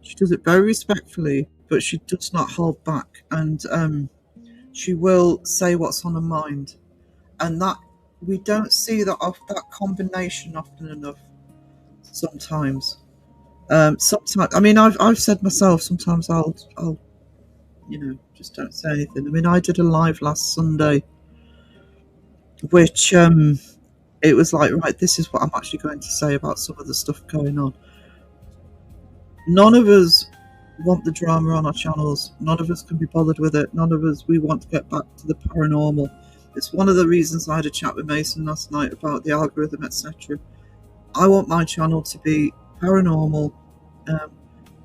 She does it very respectfully, but she does not hold back, and she will say what's on her mind, and that we don't see that combination often enough. Sometimes, I mean, I've said myself. Sometimes I'll just don't say anything. I mean, I did a live last Sunday, which it was like, right, this is what I'm actually going to say about some of the stuff going on. None of us want the drama on our channels. None of us can be bothered with it. None of us, we want to get back to the paranormal. It's one of the reasons I had a chat with Mason last night about the algorithm, etc. I want my channel to be paranormal.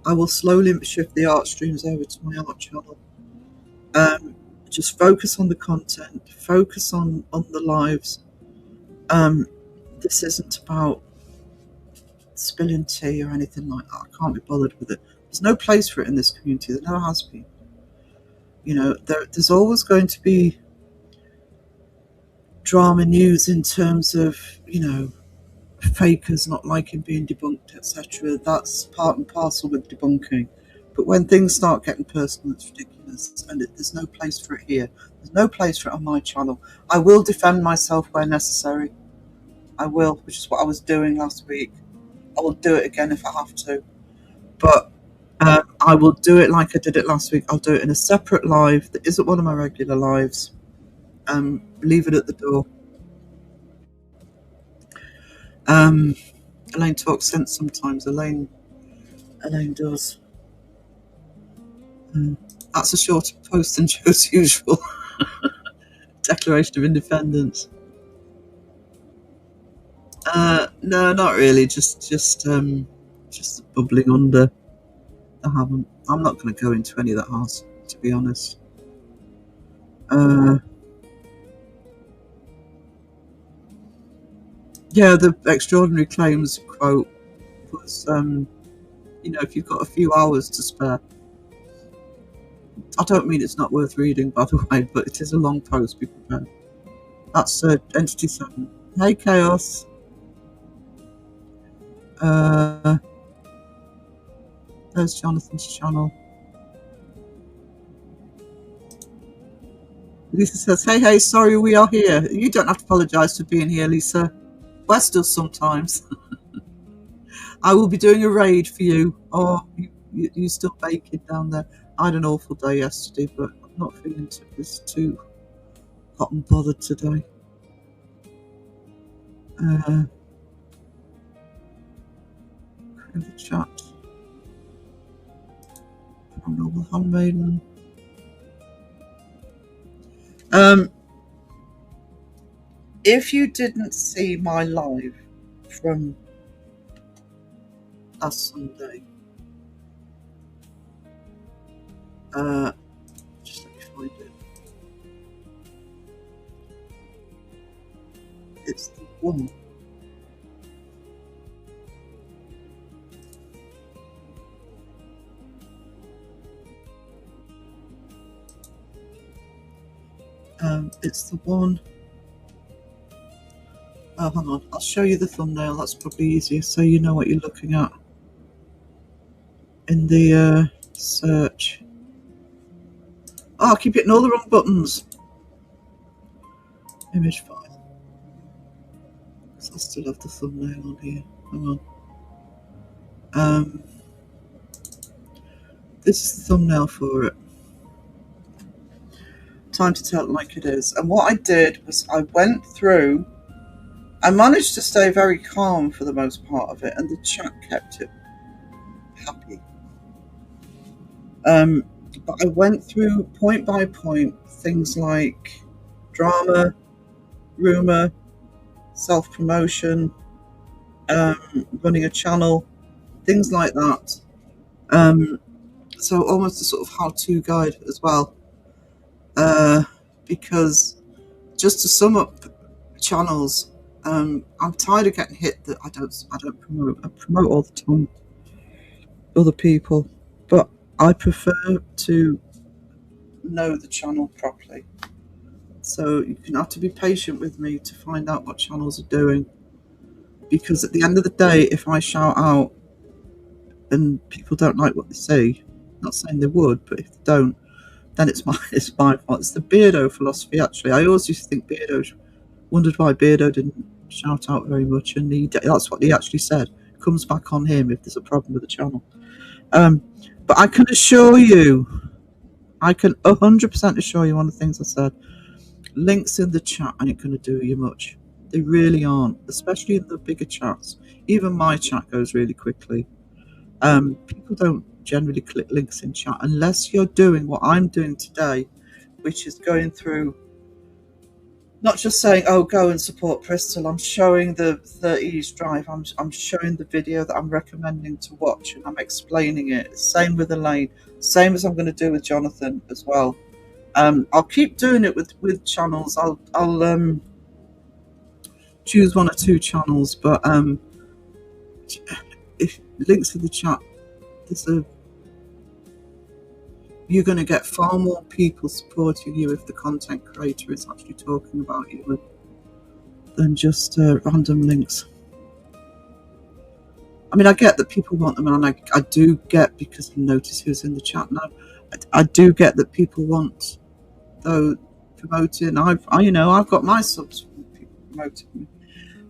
I will slowly shift the art streams over to my art channel. Just focus on the content, focus on the lives. This isn't about spilling tea or anything like that. I can't be bothered with it. There's no place for it in this community. There never has been. You know, there's always going to be drama news in terms of, fakers not liking being debunked, etc. That's part and parcel with debunking. But when things start getting personal, it's ridiculous, and there's no place for it here. There's no place for it on my channel. I will defend myself where necessary. I will, which is what I was doing last week. I will do it again if I have to. But I will do it like I did it last week. I'll do it in a separate live that isn't one of my regular lives. Leave it at the door. Elaine talks sense sometimes. Elaine does. That's a shorter post than Joe's usual Declaration of Independence. No, not really. Just bubbling under. I'm not going to go into any of that house, to be honest. Yeah, the extraordinary claims quote was, if you've got a few hours to spare. I don't mean it's not worth reading, by the way, but it is a long post, be prepared. That's Entity 7. Hey, Chaos. There's Jonathan's channel. Lisa says, hey, sorry, we are here. You don't have to apologise for being here, Lisa. Wes does sometimes. I will be doing a raid for you. Oh, you still baking down there. I had an awful day yesterday, but I'm not feeling too hot and bothered today. The chat. Paranormal Handmaiden. If you didn't see my live from last Sunday, just let me find it. It's the one. It's the one. Oh, hang on. I'll show you the thumbnail. That's probably easier, so you know what you're looking at in the search. Oh, I keep hitting all the wrong buttons. Image file. So I still have the thumbnail on here. Hang on. This is the thumbnail for it. Time to tell it like it is. And what I did was I went through. I managed to stay very calm for the most part of it, and the chat kept it happy. But I went through point by point things like drama, rumour, self-promotion, running a channel, things like that. So almost a sort of how-to guide as well. Because just to sum up channels, I'm tired of getting hit that I don't promote. I promote all the time, other people, but I prefer to know the channel properly. So you can have to be patient with me to find out what channels are doing, because at the end of the day, if I shout out and people don't like what they see, not saying they would, but if they don't, then it's my fault. It's the Beardo philosophy, actually. I always used to think wondered why Beardo didn't shout out very much, and that's what he actually said. It comes back on him if there's a problem with the channel. But I can assure you, I can 100% assure you, one of the things I said, links in the chat ain't going to do you much. They really aren't, especially in the bigger chats. Even my chat goes really quickly. People don't generally click links in chat unless you're doing what I'm doing today, which is going through, not just saying, oh, go and support Bristol. I'm showing the 30s drive. I'm showing the video that I'm recommending to watch, and I'm explaining it. Same with Elaine. Same as I'm going to do with Jonathan as well. I'll keep doing it with channels. I'll choose one or two channels, but if links in the chat, you're going to get far more people supporting you if the content creator is actually talking about you than just random links. I mean, I get that people want them, and I do get, because I notice who's in the chat now, I do get that people want, though, promoting. I've got my subs from people promoting me,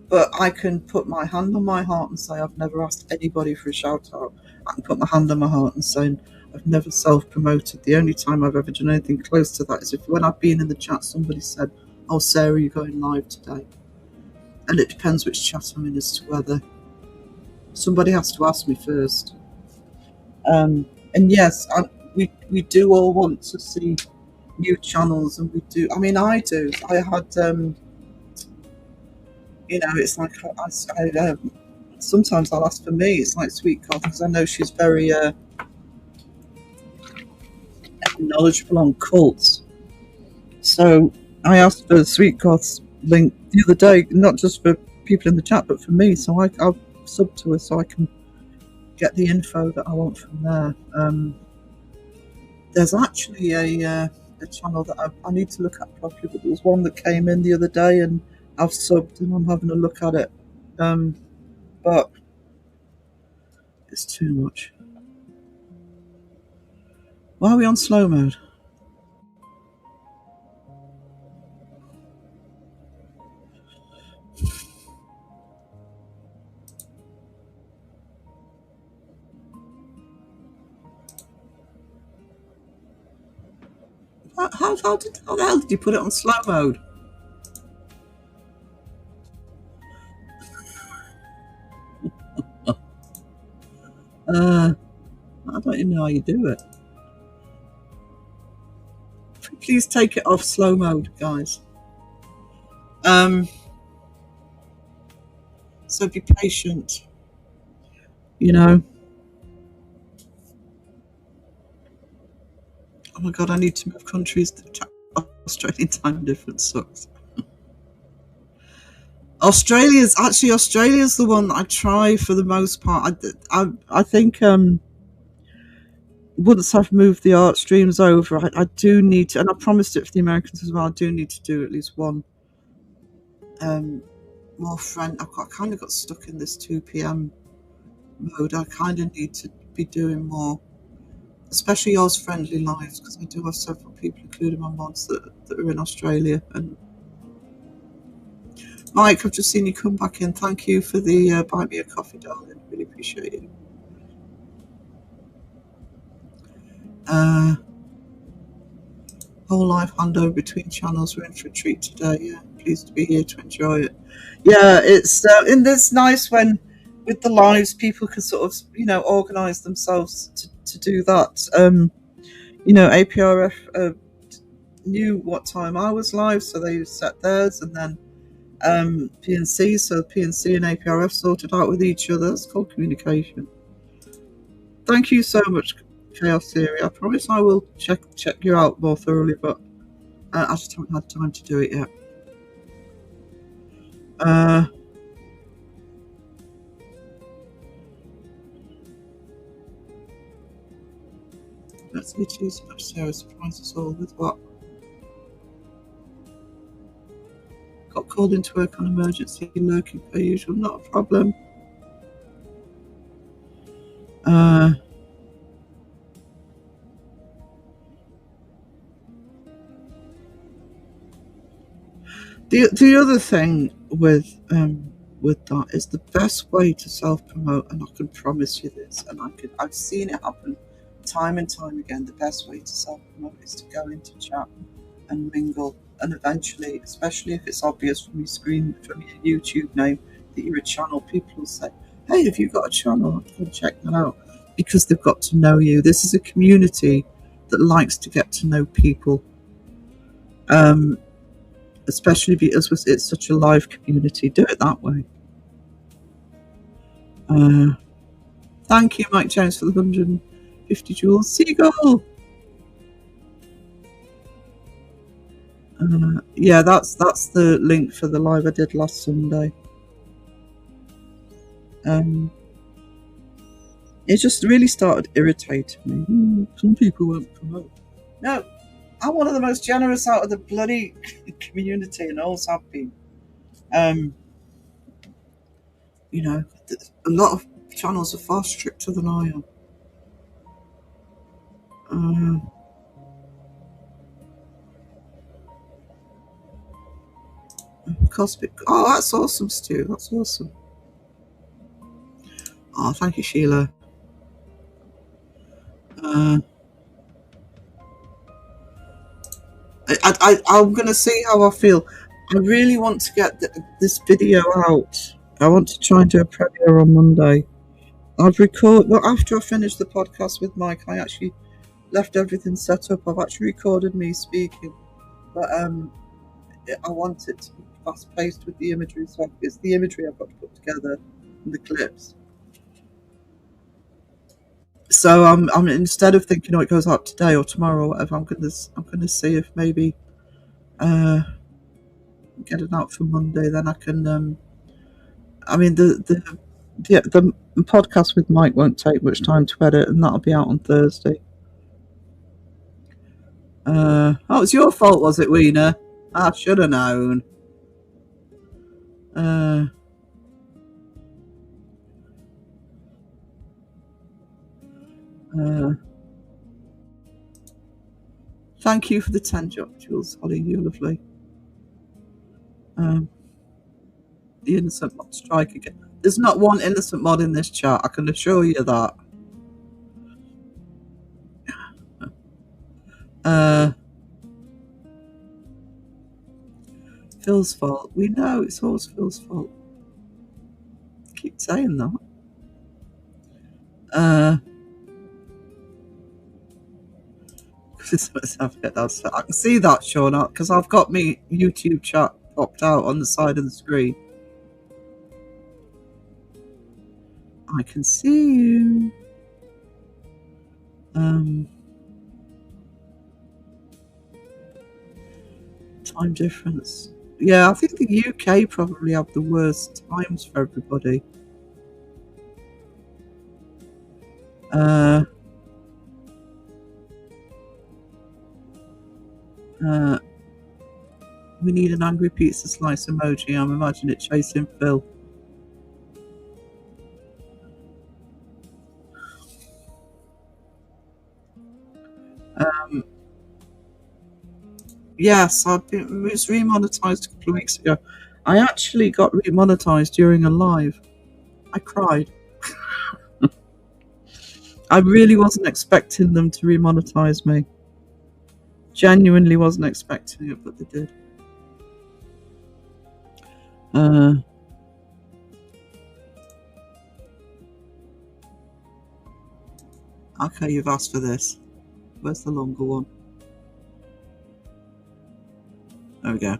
but I can put my hand on my heart and say I've never asked anybody for a shout out. I can put my hand on my heart and say I've never self-promoted. The only time I've ever done anything close to that is if, when I've been in the chat, somebody said, oh, Sarah, you're going live today. And it depends which chat I'm in as to whether somebody has to ask me first. And yes, we do all want to see new channels, and we do. I mean, I do. I had, it's like I sometimes I'll ask for me. It's like Sweet Coffee, because I know she's very knowledgeable on cults. So I asked for Sweet Goth's link the other day, not just for people in the chat, but for me. So I'll sub to her so I can get the info that I want from there. There's actually a channel that I need to look at properly, but there was one that came in the other day, and I've subbed and I'm having a look at it. But it's too much. Why are we on slow mode? How the hell did you put it on slow mode? I don't even know how you do it. please take it off slow mode, guys. So be patient. You know. Oh my god, I need to move countries. Australian time difference sucks. Australia's the one that I try for the most part. I think once I've moved the art streams over, I do need to, and I promised it for the Americans as well. I do need to do at least one more friend. I kind of got stuck in this 2 p.m. mode. I kind of need to be doing more, especially yours friendly lives, because I do have several people, including my mods, that are in Australia. And Mike, I've just seen you come back in. Thank you for the buy me a coffee, darling. Really appreciate it. Whole life handover between channels. We're in for a treat today. Yeah, pleased to be here to enjoy it. Yeah, it's and it's nice when with the lives people can sort of organise themselves to do that. APRF knew what time I was live, so they set theirs, and then PNC, so PNC and APRF sorted out with each other. It's called communication. Thank you so much, Chaos Theory. I promise I will check you out more thoroughly, but I just haven't had time to do it yet. Let's be too much. Sarah surprised us all with what? Got called into work on emergency, lurking per usual. Not a problem. The other thing with that is the best way to self-promote, and I can promise you this, and I've seen it happen time and time again. The best way to self-promote is to go into chat and mingle, and eventually, especially if it's obvious from your screen, from your YouTube name, that you're a channel, people will say, "Hey, have you got a channel? Go check that out," because they've got to know you. This is a community that likes to get to know people. Especially because it's such a live community. Do it that way. Thank you, Mike Jones, for the 150 jewels. Seagull! Yeah, that's the link for the live I did last Sunday. It just really started irritating me. Some people won't promote. No, I'm one of the most generous out of the bloody community, and always have been. A lot of channels are far stricter than I am. Cosmic. Oh, that's awesome, Stu. That's awesome. Oh, thank you, Sheila. I'm going to see how I feel. I really want to get this video out. I want to try and do a premiere on Monday. After I finished the podcast with Mike, I actually left everything set up. I've actually recorded me speaking, but I want it to be fast-paced with the imagery, so it's the imagery I've got to put together and the clips. So I'm instead of thinking, it goes out today or tomorrow or whatever, I'm gonna see if maybe get it out for Monday. Then I can. The podcast with Mike won't take much time to edit, and that'll be out on Thursday. Oh, it was your fault, was it, Weena? I should have known. Thank you for the 10 jewels, Holly. You're lovely. The innocent mod strike again. There's not one innocent mod in this chat, I can assure you that. Phil's fault. We know it's always Phil's fault. I keep saying that. I can see that, Sean, because I've got me YouTube chat popped out on the side of the screen. I can see you. Time difference. Yeah, I think the UK probably have the worst times for everybody. We need an angry pizza slice emoji. I'm imagining it chasing Phil. Yes, it was remonetized a couple of weeks ago. I actually got remonetized during a live. I cried. I really wasn't expecting them to remonetize me. Genuinely wasn't expecting it, but they did. Okay, you've asked for this. Where's the longer one? There we go.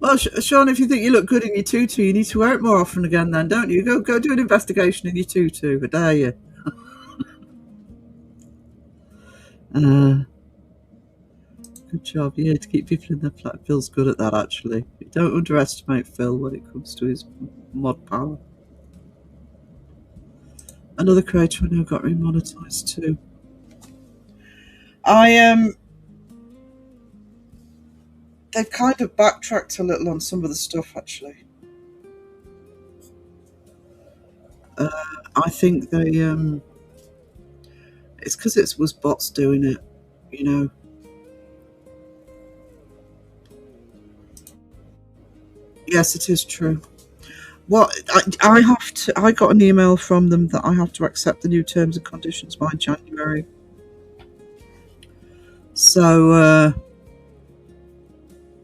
Well, Sean, if you think you look good in your tutu, you need to wear it more often again then, don't you? Go do an investigation in your tutu, I dare you. Good job. Yeah, to keep people in their flat. Phil's good at that, actually. You don't underestimate Phil when it comes to his mod power. Another creator I know got remonetized too. They've kind of backtracked a little on some of the stuff, actually. I think they it's because it was bots doing it, you know. Yes, it is true. Well, I got an email from them that I have to accept the new terms and conditions by January. So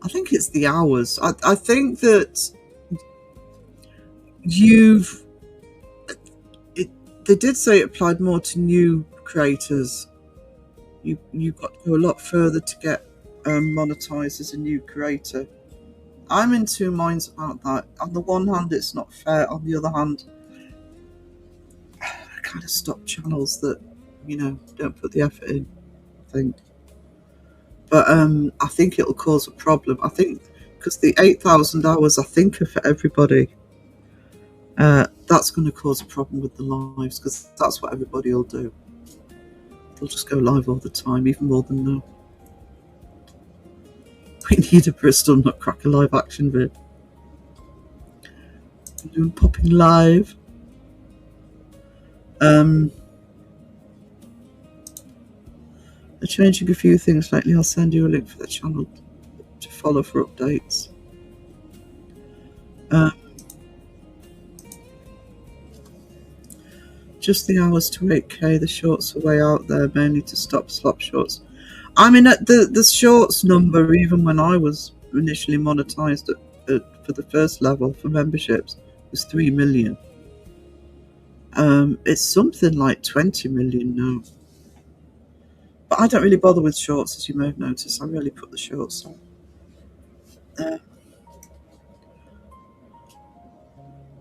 I think it's the hours. I think that they did say it applied more to new creators. You've got to go a lot further to get monetized as a new creator. I'm in two minds about that. On the one hand, it's not fair. On the other hand, I kind of stop channels that, you know, don't put the effort in, I think. But I think it'll cause a problem. I think because the 8,000 hours, I think, are for everybody. That's going to cause a problem with the lives, because that's what everybody will do. They'll just go live all the time, even more than now. We need a Bristol Nutcracker live action vid. I'm doing popping live. They're changing a few things lately. I'll send you a link for the channel to follow for updates. Just the hours to 8k. The shorts are way out there, mainly to stop slop shorts. I mean, the shorts number, even when I was initially monetized for the first level for memberships, was 3 million. It's something like 20 million now. But I don't really bother with shorts, as you may have noticed. I really put the shorts on.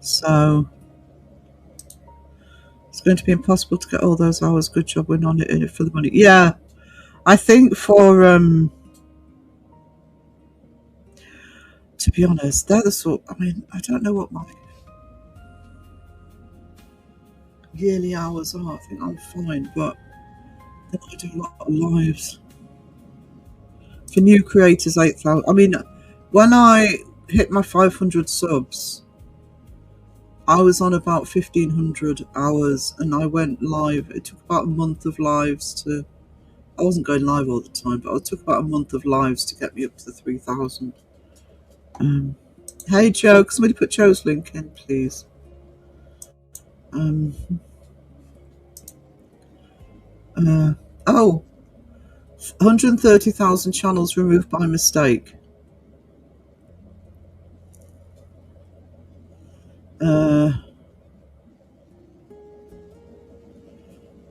So it's going to be impossible to get all those hours. Good job, we're not in it for the money. Yeah, I think for to be honest, they're the sort. I mean, I don't know what my yearly hours are. I think I'm fine, but then I do a lot of lives. For new creators, 8,000. I mean, when I hit my 500 subs, I was on about 1,500 hours, and I went live. It took about a month of lives to. I wasn't going live all the time, but it took about a month of lives to get me up to the 3,000. Hey Joe, can somebody put Joe's link in, please? 130,000 channels removed by mistake.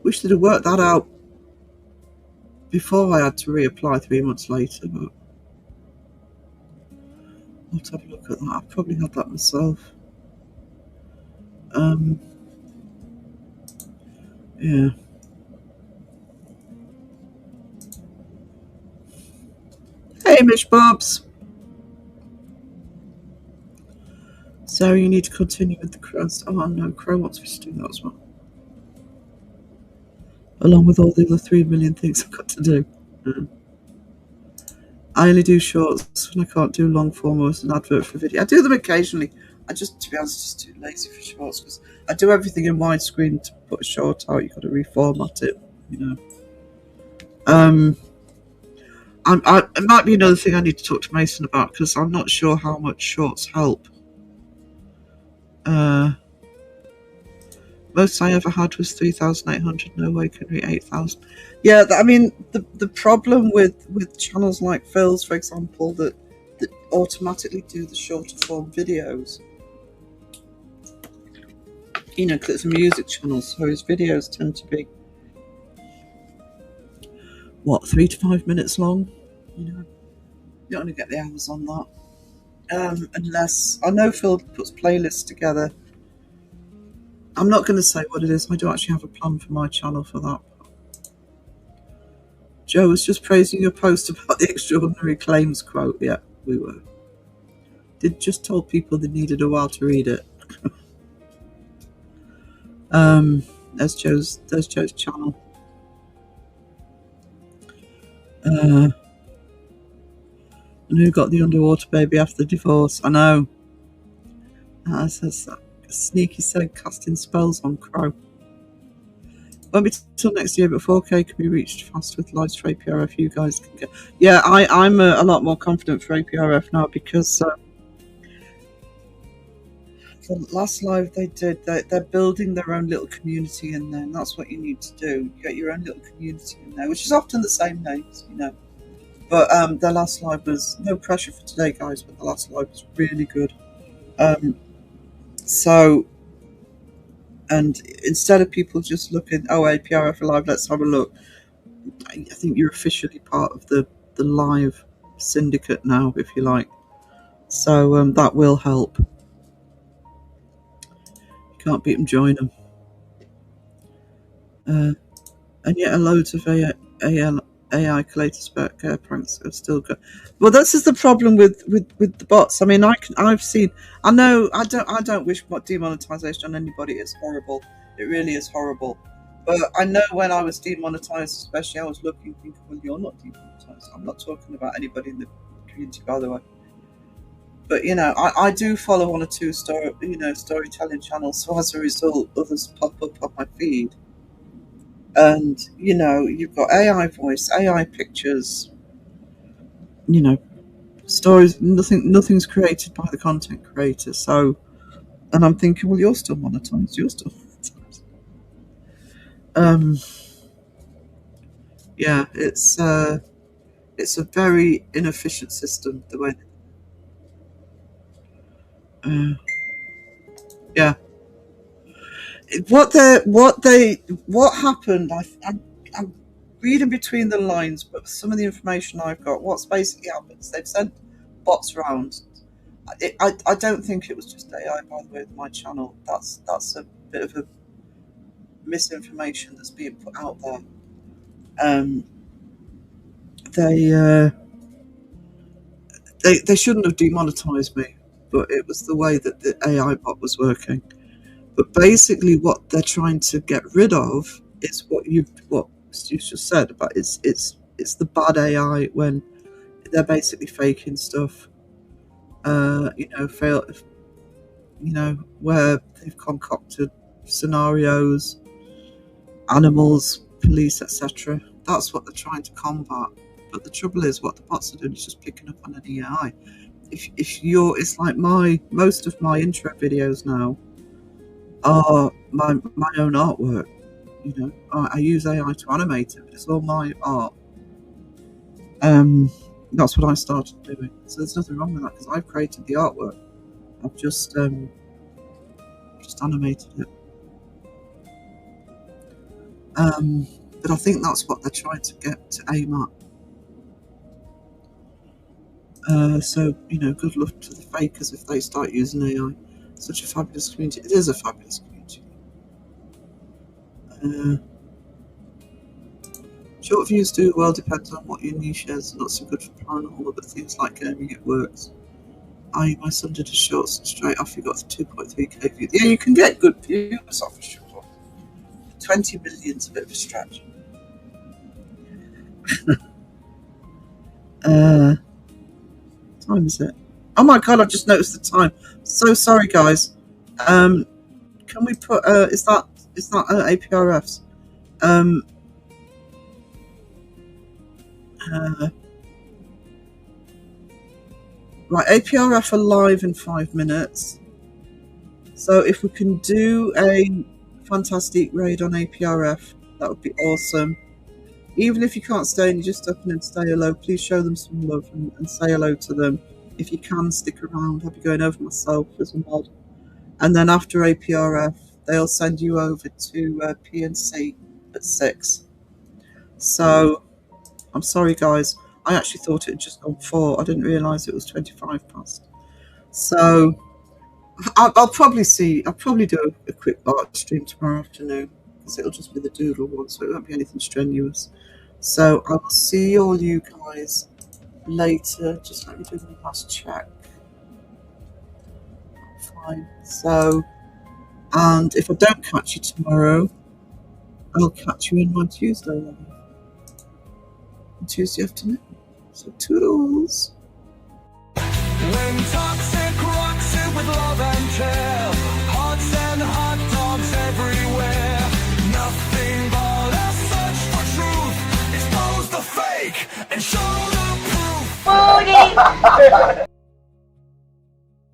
Wish they'd have worked that out before I had to reapply 3 months later, but I'll have to have a look at that. I've probably had that myself. Yeah. Hey, Mish Bobs. Sarah, you need to continue with the Crow. Oh no, Crow wants me to do that as well. Along with all the other 3 million things I've got to do. I only do shorts when I can't do long form or as an advert for video. I do them occasionally. I just, to be honest, just too lazy for shorts because I do everything in widescreen. To put a short out, you've got to reformat it, you know. It might be another thing I need to talk to Mason about because I'm not sure how much shorts help. Most I ever had was 3,800. No way can reach 8,000. Yeah, I mean the problem with channels like Phil's, for example, that automatically do the shorter form videos. You know, because it's a music channel, so his videos tend to be 3 to 5 minutes long. You know, you don't want to get the hours on that. Unless I know Phil puts playlists together. I'm not going to say what it is. I do actually have a plan for my channel for that. Joe was just praising your post about the extraordinary claims quote. Yeah, we were. Just told people they needed a while to read it. There's Joe's channel. And who got the underwater baby after the divorce? I know. Says that. Sneaky said casting spells on Crow. Won't be till next year, but 4K can be reached fast with lives for APRF. You guys can get. Yeah, I'm a lot more confident for APRF now because the last live they did, they're building their own little community in there, and that's what you need to do. You get your own little community in there, which is often the same names, you know. But the last live was no pressure for today, guys. But the last live was really good. So, and instead of people just looking, oh, APRF Live, let's have a look. I think you're officially part of the live syndicate now, if you like. So that will help. You can't beat them, join them. And yet, loads of AI collated pranks are still good. Well, this is the problem with the bots. I mean, I've seen. I know. I don't wish demonetization on anybody. It's horrible. It really is horrible. But I know when I was demonetized, especially, I was looking, thinking, well, you're not demonetized. I'm not talking about anybody in the community, by the way. But you know, I do follow 1 or 2 storytelling channels. So as a result, others pop up on my feed. And, you know, you've got AI voice, AI pictures, you know, stories, nothing's created by the content creator. So, and I'm thinking, well, you're still monetized, yeah, it's a very inefficient system, the way, yeah. What happened, I'm reading between the lines, but some of the information I've got, what's basically happened is they've sent bots round. I don't think it was just AI, by the way, with my channel. That's a bit of a misinformation that's being put out there. They shouldn't have demonetized me, but it was the way that the AI bot was working. But basically, what they're trying to get rid of is what you just said about it's the bad AI, when they're basically faking stuff. Where they've concocted scenarios, animals, police, etc. That's what they're trying to combat. But the trouble is, what the bots are doing is just picking up on an AI. It's like most of my intro videos now are my own artwork. You know, I use AI to animate it, but it's all my art. That's what I started doing. So there's nothing wrong with that, because I've created the artwork. I've just animated it. But I think that's what they're trying to get to aim at. So, you know, good luck to the fakers if they start using AI. Such a fabulous community. It is a fabulous community. Short views do well, depends on what your niche is. Not so good for paranormal, but things like gaming, it works. My son did a shorts and straight off he got 2.3k views. Yeah, you can get good views off a short. 20 million's a bit of a stretch. Time is it? Oh my god, I've just noticed the time. So sorry, guys. Can we put is that APRFs? Right, APRF are live in 5 minutes. So if we can do a fantastic raid on APRF, that would be awesome. Even if you can't stay and you just up and say hello, please show them some love and say hello to them. If you can, stick around. I'll be going over myself as a mod. And then after APRF, they'll send you over to PNC at 6. So, I'm sorry, guys. I actually thought it had just gone 4. I didn't realise it was 25 past. So, I'll probably do a quick art stream tomorrow afternoon, because it'll just be the doodle one, so it won't be anything strenuous. So I will see all you guys later. Just let me do one last check. Fine. So, and if I don't catch you tomorrow, I'll catch you in my Tuesday live. Tuesday afternoon. So toodles. When toxic rocks it with love and care, hearts and hot dogs everywhere. Nothing but a search for truth. Expose the fake and show the proof.